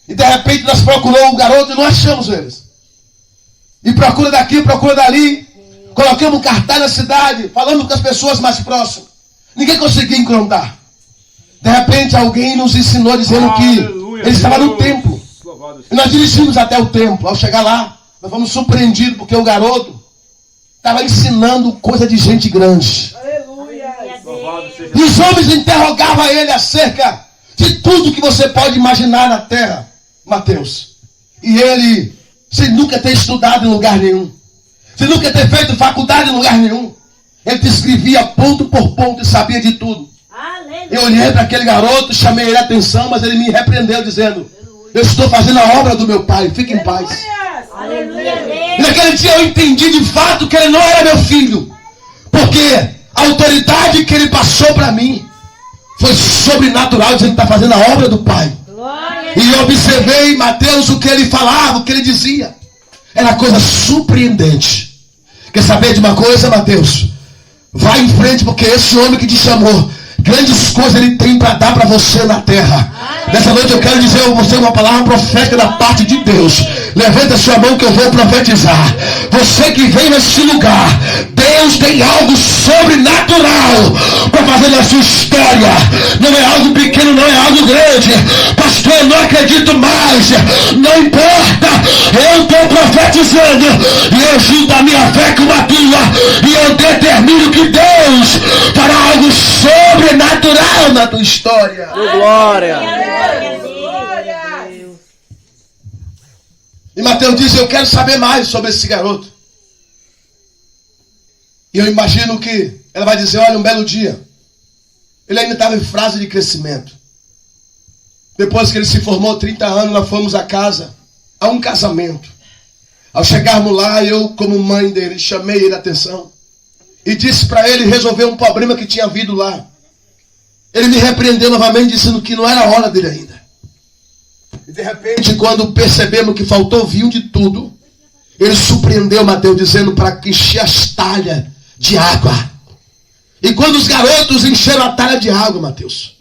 E de repente nós procuramos o garoto e não achamos eles. E procura daqui, procura dali. Colocamos um cartaz na cidade, falando com as pessoas mais próximas. Ninguém conseguia encontrar. De repente alguém nos ensinou dizendo que ele estava no templo. Louvado E nós dirigimos até o templo. Ao chegar lá, nós fomos surpreendidos porque o garoto estava ensinando coisa de gente grande. Aleluia. Louvado seja E os homens interrogavam ele acerca de tudo que você pode imaginar na terra, Mateus. E ele, sem nunca ter estudado em lugar nenhum, sem nunca ter feito faculdade em lugar nenhum, ele te escrevia ponto por ponto e sabia de tudo. Eu olhei para aquele garoto, chamei ele a atenção, mas ele me repreendeu dizendo: eu estou fazendo a obra do meu pai, fique em paz. Aleluia, E Deus. naquele dia eu entendi de fato que ele não era meu filho, porque a autoridade que ele passou para mim foi sobrenatural, dizendo que está fazendo a obra do pai. Glória. E eu observei, Mateus, o que ele falava, o que ele dizia. Era coisa surpreendente. Quer saber de uma coisa, Mateus? Vai em frente, porque esse homem que te chamou, grandes coisas ele tem para dar para você na terra. Nessa noite eu quero dizer a você uma palavra profética da parte de Deus. Levanta a sua mão que eu vou profetizar. Você que vem nesse lugar, Deus tem algo sobrenatural para fazer na sua história. Não é algo pequeno, não é algo grande. Pastor, eu não acredito mais. Não importa. Eu estou profetizando. E eu junto a minha fé com a tua. E eu determino que Deus fará algo sobrenatural na tua história. Glória. Glória a Deus. E Mateus diz: eu quero saber mais sobre esse garoto. E eu imagino que ela vai dizer: olha, um belo dia, ele ainda estava em fase de crescimento. Depois que ele se formou, 30 anos, nós fomos à casa, a um casamento. Ao chegarmos lá, eu, como mãe dele, chamei ele a atenção e disse para ele resolver um problema que tinha havido lá. Ele me repreendeu novamente, dizendo que não era a hora dele ainda. E de repente, quando percebemos que faltou vinho de tudo, ele surpreendeu Mateus, dizendo para encher as talhas de água. E quando os garotos encheram a talha de água, Mateus,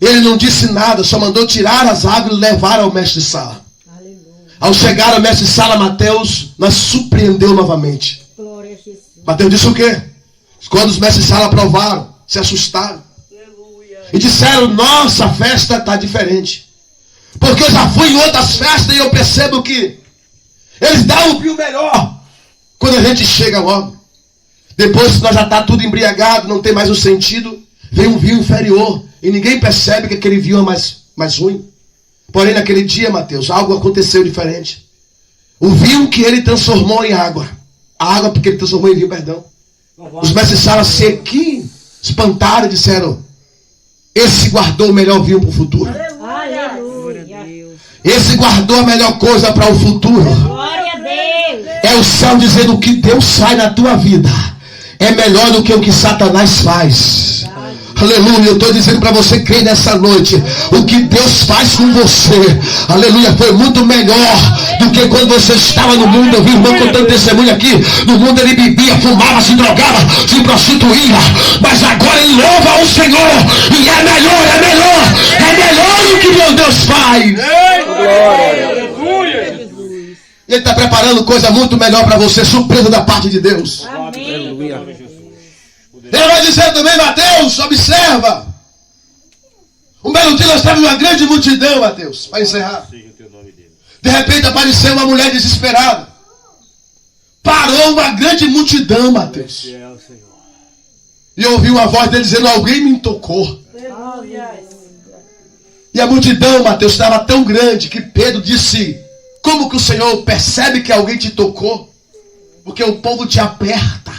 ele não disse nada, só mandou tirar as águas e levar ao mestre Sala. Ao chegar ao mestre Sala, Mateus nos surpreendeu novamente. Glória a Jesus. Mateus disse o quê? Quando os mestres Sala provaram, se assustaram. E disseram: nossa festa está diferente. Porque eu já fui em outras festas e eu percebo que eles dão o vinho melhor quando a gente chega logo. Depois que nós já está tudo embriagado, não tem mais o sentido, vem um vinho inferior e ninguém percebe que aquele vinho é mais ruim. Porém, naquele dia, Mateus, algo aconteceu diferente. O vinho que ele transformou em água, a água porque ele transformou em vinho, perdão. Os mestres Sala se espantaram e disseram: esse guardou o melhor vinho para o futuro. Aleluia. Esse guardou a melhor coisa para o futuro. Glória a Deus. É o céu dizendo: o que Deus faz na tua vida é melhor do que o que Satanás faz. Aleluia, eu estou dizendo para você crer nessa noite. O que Deus faz com você, aleluia, foi muito melhor do que quando você estava no mundo. Eu vi o irmão contando testemunho aqui. No mundo ele bebia, fumava, se drogava, se prostituía. Mas agora ele louva o Senhor. E é melhor do que meu Deus faz. Aleluia. Ele está preparando coisa muito melhor para você, surpresa da parte de Deus. Aleluia. Ele vai dizer também: Mateus, observa. Um belo dia nós estávamos uma grande multidão, Mateus, para encerrar. Seja o teu nome, Deus. De repente apareceu uma mulher desesperada. Parou uma grande multidão, Mateus. Fiel, Senhor. E eu ouvi uma voz dele dizendo: alguém me tocou. Aleluia. E a multidão, Mateus, estava tão grande que Pedro disse: como que o Senhor percebe que alguém te tocou? Porque o povo te aperta.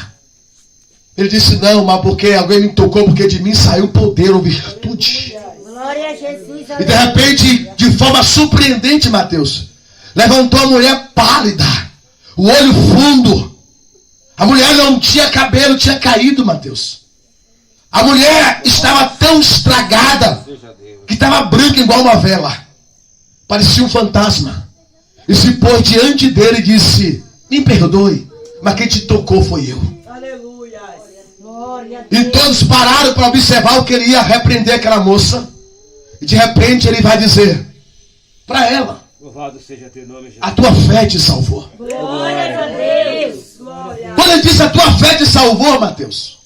Ele disse: não, mas porque alguém me tocou, porque de mim saiu poder ou virtude. Glória a Jesus. E de repente, de forma surpreendente, Mateus, levantou a mulher pálida, o olho fundo. A mulher não tinha cabelo, tinha caído, Mateus. A mulher estava tão estragada que estava branca igual uma vela. Parecia um fantasma. E se pôs diante dele e disse: me perdoe, mas quem te tocou foi eu. Aleluia. Glória a E Deus. todos pararam para observar o que ele ia repreender aquela moça. E de repente ele vai dizer para ela: Louvado seja teu nome, Jesus. a tua fé te salvou. Glória a Deus. Glória. Quando ele disse: a tua fé te salvou, Mateus,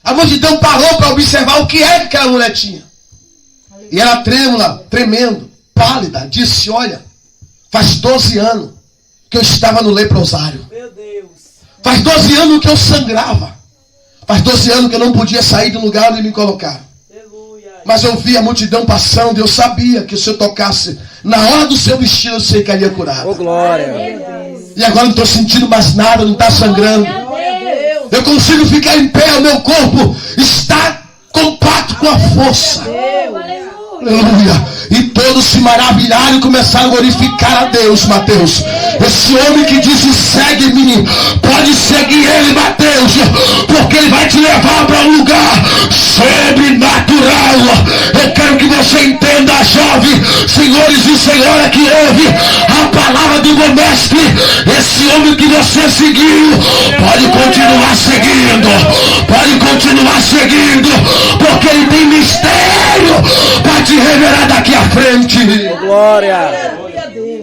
a multidão parou para observar o que é que aquela mulher tinha. E ela trêmula, tremendo, pálida, disse: olha, faz 12 anos que eu estava no leprosário. Meu Deus. Faz 12 anos que eu sangrava. Faz 12 anos que eu não podia sair do lugar onde me colocaram. Aleluia. Mas eu vi a multidão passando e eu sabia que se eu tocasse na hora do seu vestido, eu sei que ali ia curar. Ô, glória. E agora não estou sentindo mais nada, não está sangrando. Eu consigo ficar em pé, o meu corpo está compacto com a força. Aleluia. E todos se maravilharam e começaram a glorificar a Deus, Mateus. Esse homem que disse: segue-me, pode seguir ele, Mateus, porque ele vai te levar para um lugar sobrenatural. Eu quero que você entenda, jovem, senhores e senhora que ouve a palavra do meu mestre. Esse homem que você seguiu, pode continuar seguindo, pode continuar seguindo, porque ele tem mistério para te revelar daqui à frente. Glória.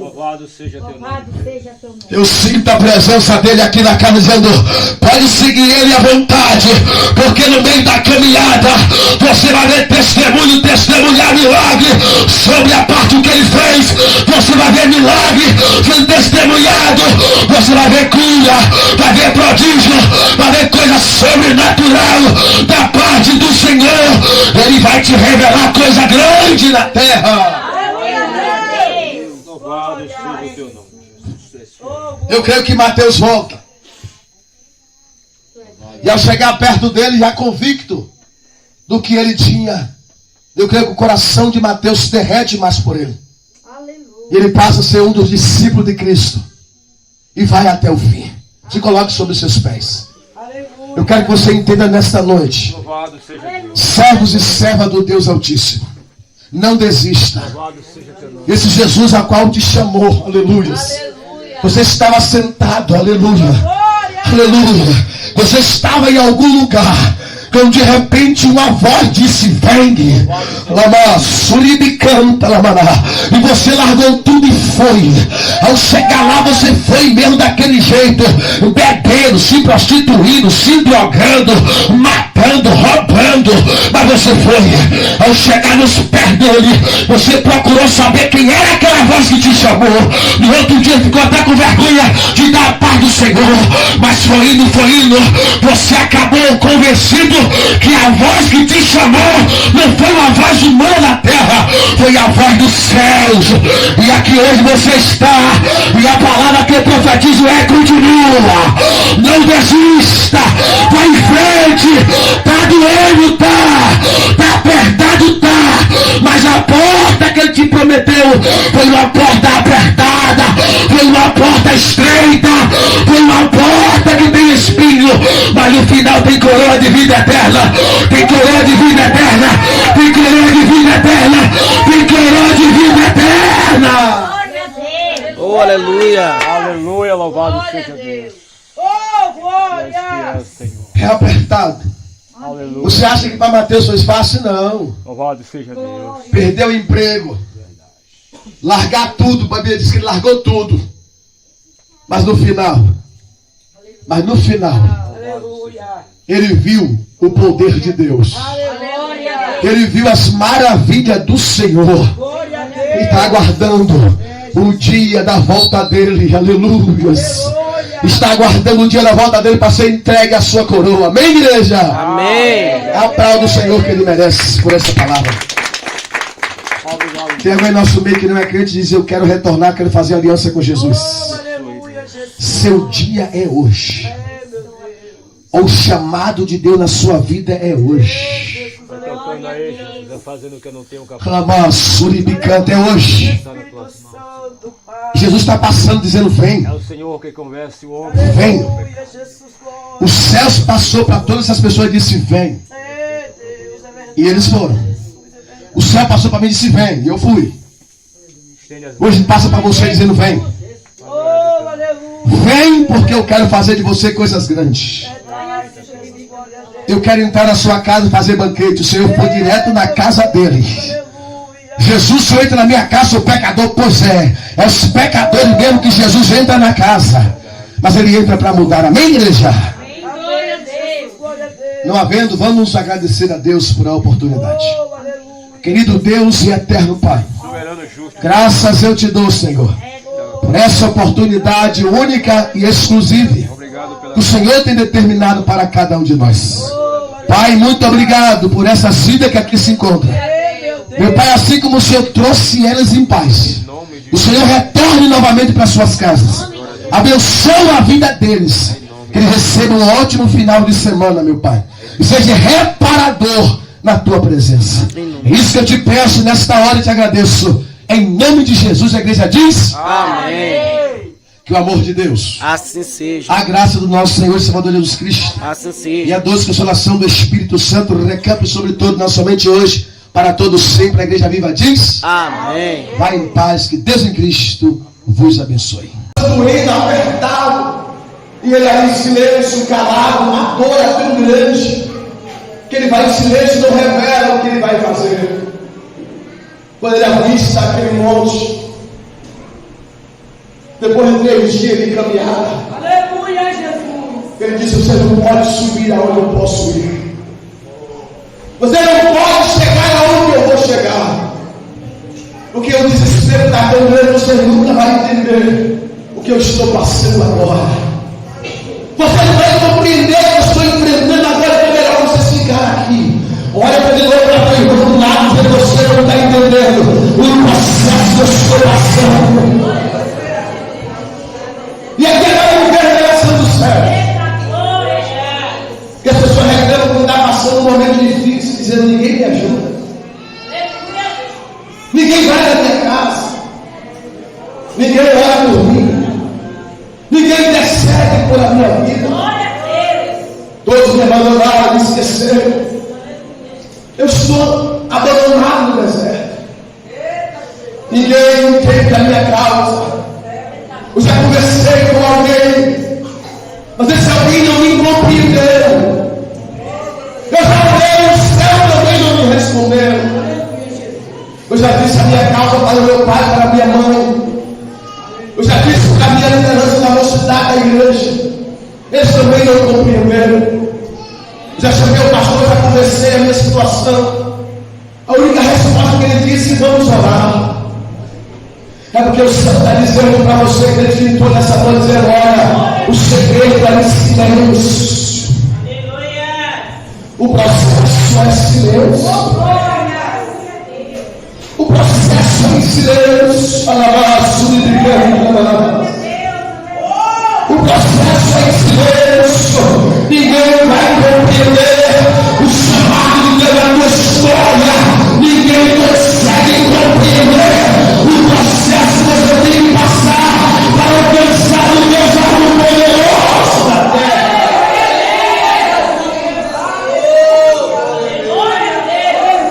Louvado seja teu nome. Louvado seja teu nome. Eu sinto a presença dele aqui na casa dizendo: pode seguir ele à vontade, porque no meio da caminhada você vai ver testemunho, testemunhar milagre sobre a parte que ele fez. Você vai ver milagre sendo testemunhado, você vai ver cura, vai ver prodígio, vai ver coisa sobrenatural da parte do Senhor. Ele vai te revelar coisa grande na terra. Louvado seja o teu nome, Jesus. Eu creio que Mateus volta. E ao chegar perto dele, já convicto do que ele tinha, eu creio que o coração de Mateus se derrete mais por ele. E ele passa a ser um dos discípulos de Cristo. E vai até o fim. Se coloque sobre os seus pés. Eu quero que você entenda nesta noite. Louvado seja Deus. Servos e servas do Deus Altíssimo, não desista. Louvado seja teu nome. Esse Jesus a qual te chamou, aleluia. Você estava sentado, aleluia. Aleluia. Você estava em algum lugar, quando de repente uma voz disse: vem, lama, suribi canta, lamaná. E você largou tudo e foi. Ao chegar lá, você foi mesmo daquele jeito, bebendo, se prostituindo, se drogando, matando, roubando. Mas você foi. Ao chegar nos pés dele, você procurou saber quem era aquela voz que te chamou. No outro dia ficou até com vergonha de dar a paz do Senhor. Mas foi indo, você acabou convencido que a voz que te chamou não foi uma voz humana na terra, foi a voz dos céus. E aqui hoje você está, e a palavra que eu profetizo continua. Não desista, vai em frente. Tá doendo, tá apertado, mas a porta que ele te prometeu foi uma porta apertada, foi uma porta estreita, foi uma porta que tem espinho, mas no final tem coroa de vida eterna, tem coroa de vida eterna, tem coroa de vida eterna, tem coroa de vida eterna. Oh, aleluia. Aleluia, louvado seja Deus. Oh, glória. Senhor. É apertado. Aleluia. Você acha que para Mateus foi fácil? Não. Louvado seja Deus. Perdeu o emprego, largar tudo. A Bíblia diz que ele largou tudo. Mas no final, Aleluia. ele viu o poder de Deus. Ele viu as maravilhas do Senhor. Glória a Deus. Ele está aguardando o dia da volta dele. Aleluia. Está aguardando o dia da volta dele para ser entregue a sua coroa. Amém, igreja? Amém. Aplauda o Senhor que ele merece por essa palavra. Tem alguém em nosso meio que não é crente e diz: eu quero retornar, quero fazer aliança com Jesus. Aleluia, Jesus. Seu dia é hoje. É, meu Deus. O chamado de Deus na sua vida é hoje. Vai tocando aí, Jesus. Vai fazendo o que eu não tenho capacidade. Clamar, suribicanta é hoje. Está nas tuas mãos. Santo Pai. Jesus está passando dizendo: vem, É o Senhor que convence o homem. vem. Aleluia, Jesus. Glória. Os céus passou para todas essas pessoas e disse: vem. É, Deus, é verdade. E eles foram. O céu passou para mim e disse: vem. E eu fui. Estende as mãos. Hoje passa para você dizendo: vem. Oh, aleluia. Vem, porque eu quero fazer de você coisas grandes. Verdade, Jesus. Glória a Deus. Eu quero entrar na sua casa e fazer banquete. O Senhor foi direto na casa dele. Aleluia. Jesus só entra na minha casa, sou pecador. Pois é os pecadores mesmo que Jesus entra na casa. Mas ele entra para mudar. Amém, igreja? Glória a Deus. Glória a Deus. Não havendo, vamos agradecer a Deus por a oportunidade. Oh, aleluia. Querido Deus e eterno Pai, Tu soberano justo. Graças eu te dou, Senhor, por essa oportunidade única e exclusiva Obrigado pela que o Senhor tem determinado para cada um de nós. Pai, muito obrigado por essa vida que aqui se encontra. Meu Pai, assim como o Senhor trouxe elas em paz, nome de o Senhor retorne novamente para suas casas. Abençoa a vida deles. Que eles recebam um ótimo final de semana, meu Pai. E seja reparador na tua presença. É isso que eu te peço nesta hora e te agradeço. Em nome de Jesus, a igreja diz: Amém. que o amor de Deus, Assim seja. a graça do nosso Senhor e Salvador Jesus Cristo Assim e seja. a doce consolação do Espírito Santo recampe sobre todo, não somente hoje, para todos sempre. A igreja viva diz: Amém. vai em paz, que Deus em Cristo vos abençoe. Doendo, apertado, e ele aí em silêncio, calado, uma dor é tão grande que ele vai em silêncio e não revela o que ele vai fazer. Quando ele avista aquele monte, depois de 3 dias de caminhada, Aleluia, Jesus. ele disse: você não pode subir aonde eu posso ir. Você não pode chegar aonde eu vou chegar. Porque o desespero está tão grande, você nunca vai entender o que eu estou passando agora. Você não vai compreender o que eu estou enfrentando agora. É melhor você ficar aqui. Olha para ele para o irmão do lado, e você não está entendendo o processo que eu estou passando. E aqui vai uma revelação do céu. Que as pessoas reclamam quando está passando um momento difícil, dizendo: ninguém me ajuda. Ninguém vai na minha casa. Ninguém ora por mim. Ninguém intercede por a minha vida. Todos me abandonaram, me esqueceram. Eu estou abandonado no deserto. Ninguém entende a minha causa. Eu já conversei com alguém, mas esse alguém não me compreendeu. Eu já falei, o céu também não me respondeu. Eu já disse a minha causa para o meu pai, para a minha mãe. Eu já disse para a minha liderança da mocidade da igreja. Eles também não compreenderam. Eu já chamei o pastor, já conversei a minha situação. A única resposta que ele disse: vamos orar. É porque o Senhor está dizendo para você que ele entrou nessa noite, dizendo: olha, o segredo é silêncio. O processo é silêncio. O processo é em silêncio. O processo é em silêncio. Ninguém vai compreender o chamado de Deus na tua história. Ninguém consegue compreender o processo que você tem que passar para alcançar o Deus algo poderoso na terra.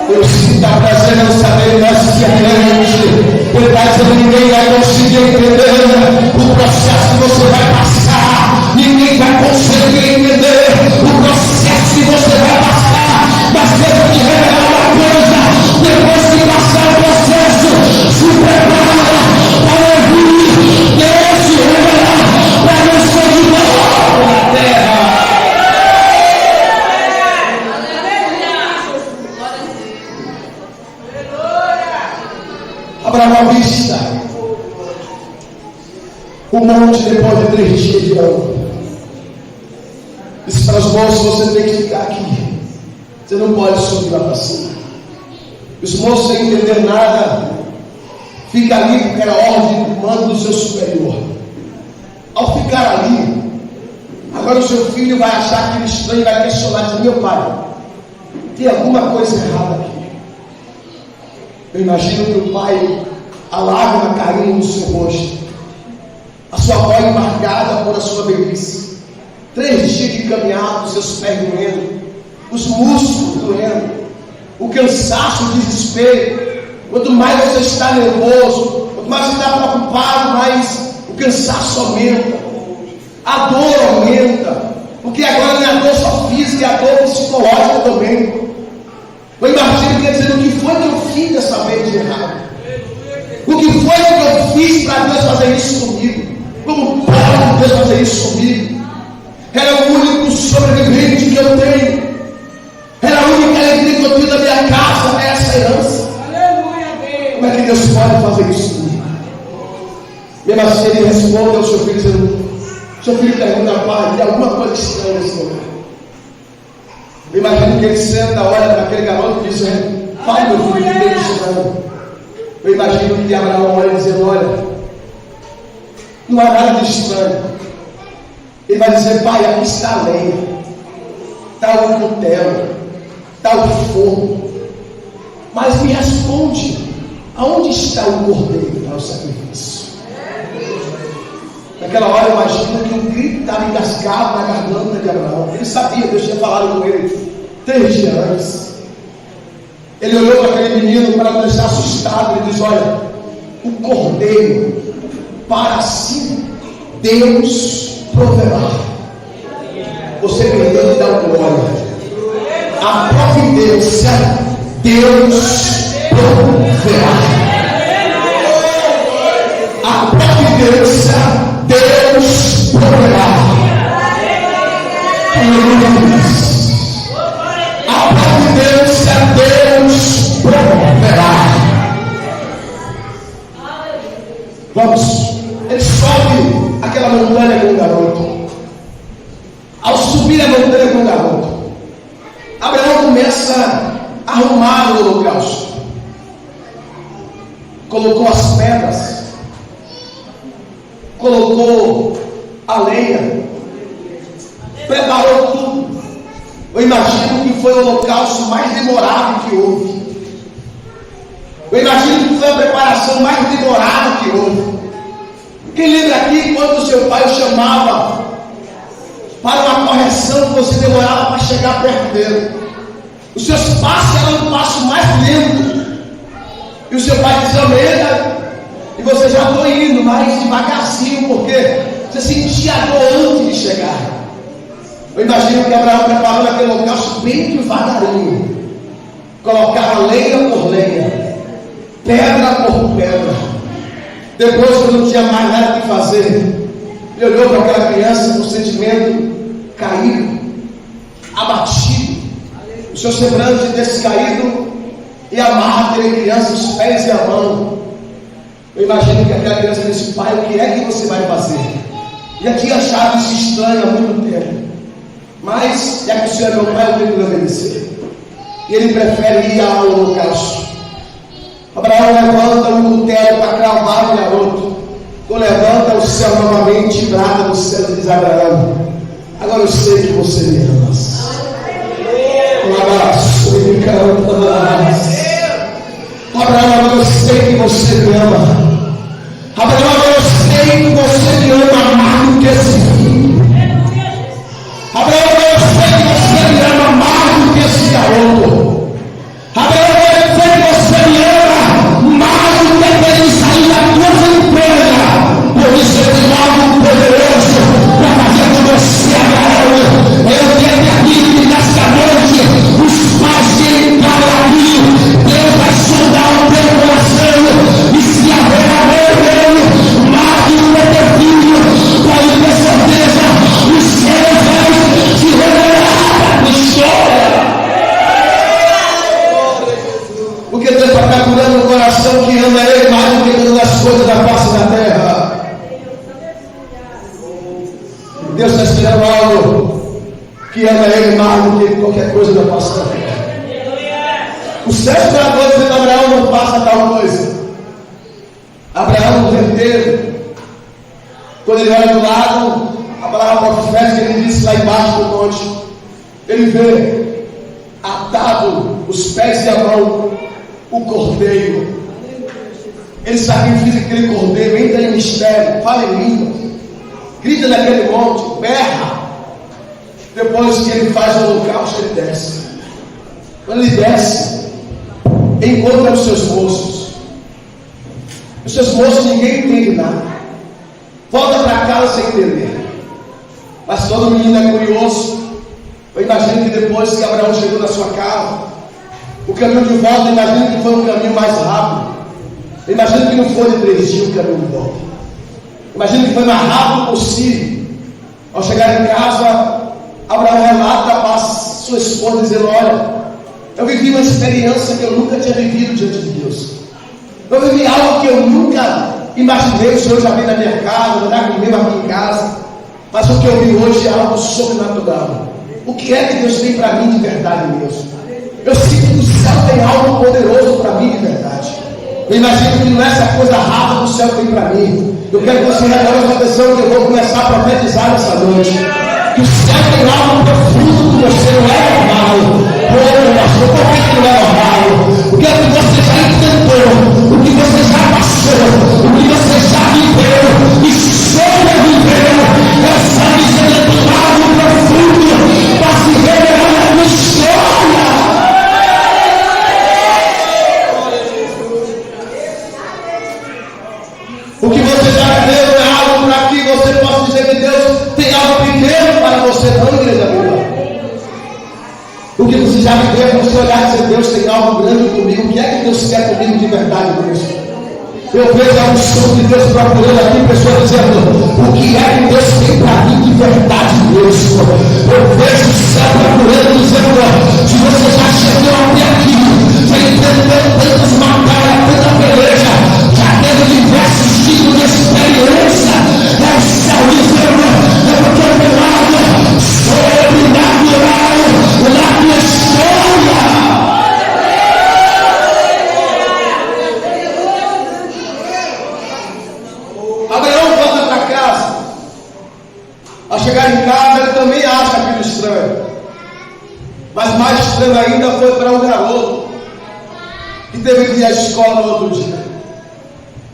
Eu sinto a presença dele nessa gente. Ele está dizendo: ninguém vai conseguir entender o processo que você vai passar. Ninguém vai conseguir entender o processo que você vai passar. Mas Deus te revela uma coisa: depois de passar o processo, se prepara para ouvir Deus se revelar para você de novo na terra. Abraão vista o monte depois de 3 dias de ano. Disse para os moços: você tem que ficar aqui. Você não pode subir lá para cima. Os moços, sem entender nada, fica ali porque era ordem do mando do seu superior. Ao ficar ali, agora o seu filho vai achar aquilo estranho e vai questionar, dizer: meu pai, tem alguma coisa errada aqui. Eu imagino que o pai, a lágrima caindo no seu rosto, a sua voz embargada por a sua velhice, 3 dias de caminhada, os seus pés doendo, os músculos doendo, o cansaço, o desespero. Quanto mais você está nervoso, quanto mais você está preocupado, mais o cansaço aumenta, a dor aumenta, porque agora não é a dor só física, é a dor psicológica também. Eu imagino que dizer: o que foi que eu fiz dessa vez de errado? O que foi que eu fiz para Deus fazer isso comigo? Como pode Deus fazer isso comigo? Era o único sobrevivente que eu tenho. Era a única alegria que eu tenho da minha casa, essa herança. Como é que Deus pode fazer isso comigo. Mesmo assim, ele responde ao seu filho, dizendo: seu filho pergunta, pai, tem alguma coisa estranha nesse lugar? Eu imagino que ele senta, olha para aquele garoto e diz: pai, meu filho, que tem estranho? Eu imagino que Abraão olha dizendo: olha, não há nada de estranho. Ele vai dizer: pai, aqui está a lenha, está o cutelo, está o fogo, mas me responde, aonde está o cordeiro para o sacrifício? Naquela hora eu imagino que um grito estava engasgado na garganta de Abraão. Ele sabia, Deus tinha falado com ele 3 dias antes. Ele olhou para aquele menino para não deixar assustado. Ele diz: olha, o cordeiro, para si Deus proverá. Você perdeu de dar glória. A providência Deus proverá. A providência Deus proverá. A providência Deus proverá. Vamos. Ele sobe aquela montanha com o garoto. Ao subir a montanha com o garoto, Abraão começa a arrumar o holocausto. Colocou as pedras, colocou a lenha, preparou tudo. Eu imagino que foi o holocausto mais demorado que houve. Eu imagino que foi a preparação mais demorada que houve. Quem lembra aqui quando o seu pai o chamava para uma correção que você demorava para chegar perto dele? Os seus passos eram um passo mais lento. E o seu pai dizia: anda, e você já estou indo mais devagarzinho, porque você sentia a dor antes de chegar. Eu imagino que Abraão preparou aquele holocausto bem devagarinho. Colocava lenha por lenha, pedra por pedra. Depois, quando não tinha mais nada que fazer, ele olhou para aquela criança com um sentimento caído, abatido. O seu semblante descaído, e amarra aquela criança os pés e a mão. Eu imagino que aquela criança disse: pai, o que é que você vai fazer? Já tinha achado isso estranho há muito tempo, mas já que o senhor é meu pai, eu tenho que lhe obedecer. E ele prefere ir ao holocausto. Abraão levanta um cutelo para cravar o garoto. Quando levanta o céu novamente, e brada no céu, e diz: Abraão, agora eu sei que você me ama. Um abraço, me canta. Abraão, agora eu sei que você me ama. Abraão, agora eu sei que você me ama mais do que esse filho. Abraão, agora eu sei que você me ama mais do que esse garoto. Abraão, agora eu sei que você me ama mais do que aquele sair da tua empresa. Por isso eu tenho algo poderoso para fazer com você, Abraão. Eu quero te aqui nesta noite, os pais de cada filho. Deus vai sondar o teu coração, e se haver amor dele, mais do que teu filho, pode ter certeza, os céus vão se revelar para a tua história. Porque Deus está procurando um coração que ama Ele mais do que todas as coisas da face da terra. Deus está esperando algo que ama Ele mais do que qualquer coisa da face da terra. O sexto orador dizendo: Abraão, não faça tal coisa. Abraão no verdeiro, quando ele olha do lado, a palavra profética, ele disse lá embaixo do monte, ele vê atado os pés e a mão o cordeiro. Ele sacrifica aquele cordeiro, entra em mistério, fala em língua, grita naquele monte, berra. Depois que ele faz o holocausto, ele desce. Quando ele desce, encontra os seus moços. Os seus moços, ninguém entende nada. Volta para casa sem entender. Mas todo menino é curioso. Eu imagino que depois que Abraão chegou na sua casa, o caminho de volta, imagino que foi um caminho mais rápido. Eu imagino que não foi de 3 dias o caminho de volta. Imagino que foi mais rápido possível. Ao chegar em casa, Abraão relata para sua esposa, dizendo: olha, eu vivi uma experiência que eu nunca tinha vivido diante de Deus. Eu vivi algo que eu nunca imaginei. O Senhor já veio na minha casa, já comigo aqui em casa. Mas o que eu vi hoje é algo sobrenatural. O que é que Deus tem para mim de verdade mesmo? Eu sinto que o céu tem algo poderoso para mim de verdade. Eu imagino que não é essa coisa rasa que o céu tem para mim. Eu quero que você agora preste atenção, que eu vou começar a profetizar nessa noite. Que o céu tem algo profundo que você não é normal. Pastor, por que não é normal? O que é que você já enfrentou? O que você já passou? O que você já viveu? E sobreviveu? Eu sabe que tem algo profundo para se revelar na tua história. O que você já viveu é algo para que você possa dizer que Deus tem algo pequeno para você, não, igreja minha. O que você já viveu é você olhar e dizer: Deus tem algo grande comigo. O que é que Deus quer comigo de verdade mesmo? Eu vejo a unção de Deus procurando aqui, pessoas dizendo: o que é que Deus tem para mim de verdade mesmo? Eu vejo o céu procurando, dizendo: se você já chegou até aqui, já entendeu tantas batalhas, tanta beleza, já teve diversos tipos de experiência, é o céu dizendo: eu quero ver algo sobrenatural na tua história. Abraão volta para casa. Ao chegar em casa, ele também acha aquilo estranho. Mas mais estranho ainda foi para o garoto, que teve que ir à escola no outro dia.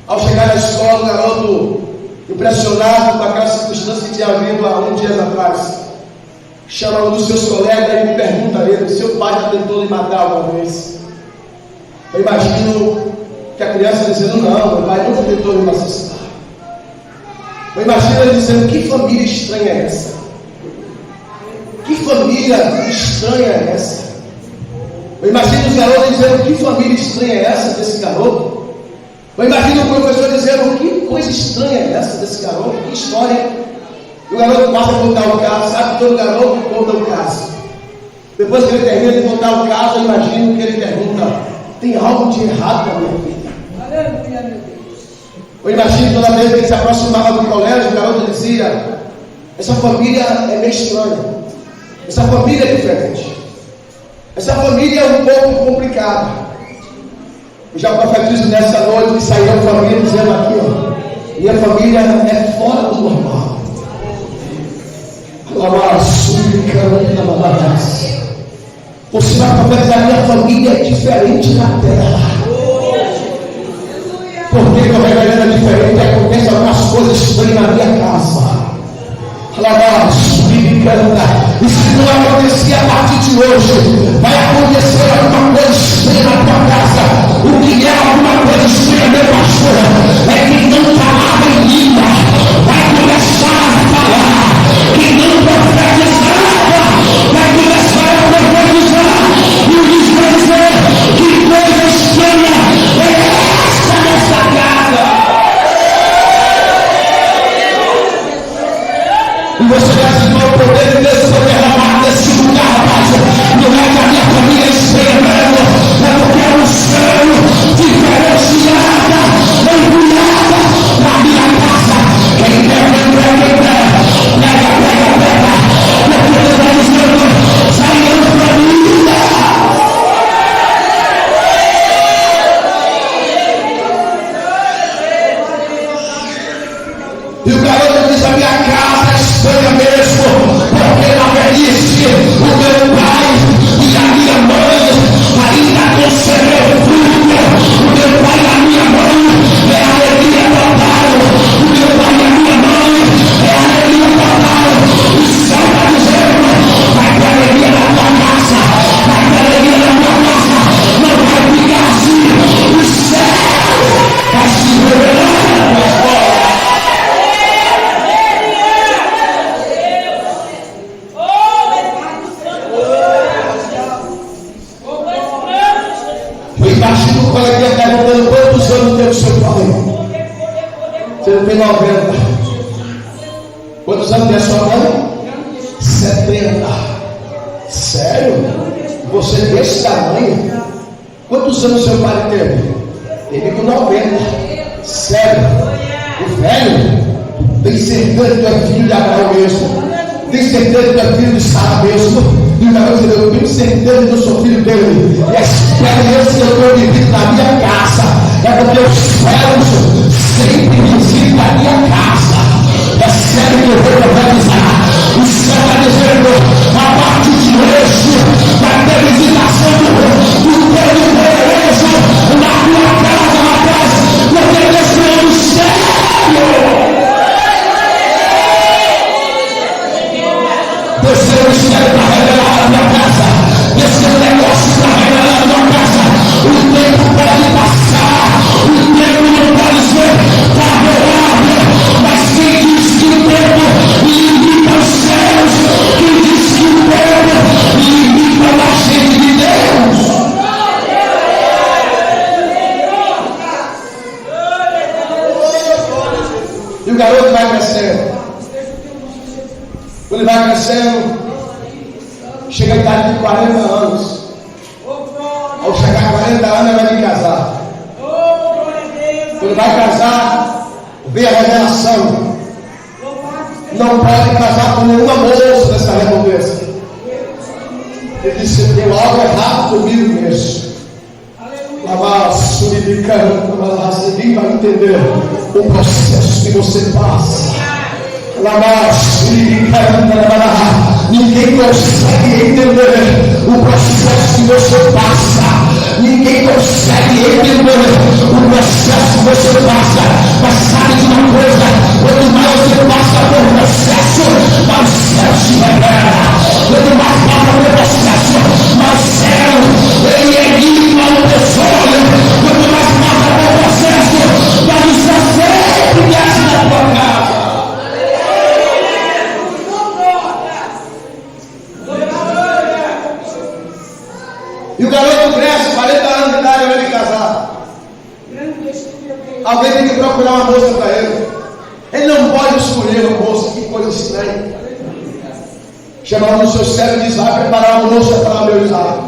Ao chegar na escola, o garoto, impressionado com aquela circunstância que tinha havido há um dia atrás, chama um dos seus colegas e pergunta a ele: seu pai já tentou lhe matar alguma vez? Eu imagino que a criança dizendo: não, meu pai nunca tentou me assassinar. Eu imagino ele dizendo: que família estranha é essa? Que família estranha é essa? Eu imagino os garotos dizendo: que família estranha é essa desse garoto? Eu imagino o professor dizendo: que coisa estranha é essa desse garoto? Que história? E o garoto passa a contar o caso. Sabe, todo garoto conta o caso. Depois que ele termina de contar o caso, eu imagino que ele pergunta: tem algo de errado na minha vida? Aleluia, meu Deus. Eu imagino toda vez que ele se aproximava do colégio, o garoto dizia: essa família é meio estranha, essa família é diferente, essa família é um pouco complicada. Eu já profetizo nessa noite que sairá a família dizendo aqui: ó, minha família é fora do normal. Você vai profetizar: minha família é diferente na terra. Porque eu revelando é diferente, acontece algumas coisas estranhas na minha casa. E se não acontecer a partir de hoje, vai acontecer alguma coisa estranha na tua casa. O que é alguma coisa estranha, meu pastor? É que não falava em língua, vai começar a falar. Que não profetizava, vai começar a profetizar. E o Deus vai dizer: que coisa estranha é essa nessa casa? E você vai sentir o poder de Deus ser derramado nesse lugar, rapaz. Não é que a minha família esteja vendo, é porque é um céu diferenciado, mergulhado na minha casa. Quem quer, pega. Porque Deus vai dizendo: saiam para mim. E o garoto diz: a minha casa é estranha mesmo, porque na velhice o meu pai e a minha mãe ainda conservam fruto. O meu pai e a minha mãe é alegria total. O meu pai e a minha mãe é alegria total. O céu está dizendo: vai ter alegria na tua casa, vai ter alegria na tua casa, não vai ficar assim. O céu vai se revelar na tua história. Imagina o coleguinha perguntando: quantos anos tem o seu pai? Você não tem 90. Quantos anos tem a sua mãe? 70. Sério? Você desse tamanho? Quantos anos seu pai teve? Ele com 90. Sério. O velho tem certeza que é filho de Abraão mesmo. Tem certeza que é filho de Sara mesmo. E o garoto disse, eu tenho certeza que eu sou filho dele. E a experiência que eu estou vivendo na minha casa é porque os céus sempre visitam a minha casa. É sério que eu vou profetizar. O céu está dizendo, a partir de hoje, vai ter visitação do teu poderoso na tua casa, rapaz. Porque Deus é do céu. Desceu o mistério para revelar a tua casa. Desceu o negócio para revelar a tua casa. O tempo pode passar. O tempo não pode ser favorável. Mas quem diz que o tempo limita os céus? Quem diz que o tempo limita a gente de Deus? E o garoto vai crescendo. Ele vai crescendo, chega a idade de 40 anos. Ao chegar a 40 anos, ele vai me casar. Ele vai casar, vem a revelação. Não pode casar com nenhuma moça dessa redondeza. Ele disse: tem algo errado comigo mesmo. Ninguém vai entender o processo que você passa. Ninguém consegue entender o processo que você passa. Ninguém consegue entender o processo que você passa. Mas sabe de uma coisa? Quanto mais você passa por processo, mais o céu se revela. Quanto mais passa por processo, mais o céu ele enigma o tesouro. Quanto mais passa por processo, mais o céu sempre desce na tua casa. E o garoto cresce, 40 anos de idade, vai me casar. Alguém tem que procurar uma moça para ele. Ele não pode escolher uma moça, que coisa estranha. Chamar no seu servo e diz: vai preparar uma moça para o meu Isaac.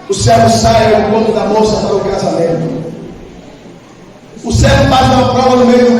O servo sai ao encontro da moça para o casamento. O servo faz uma prova no meio do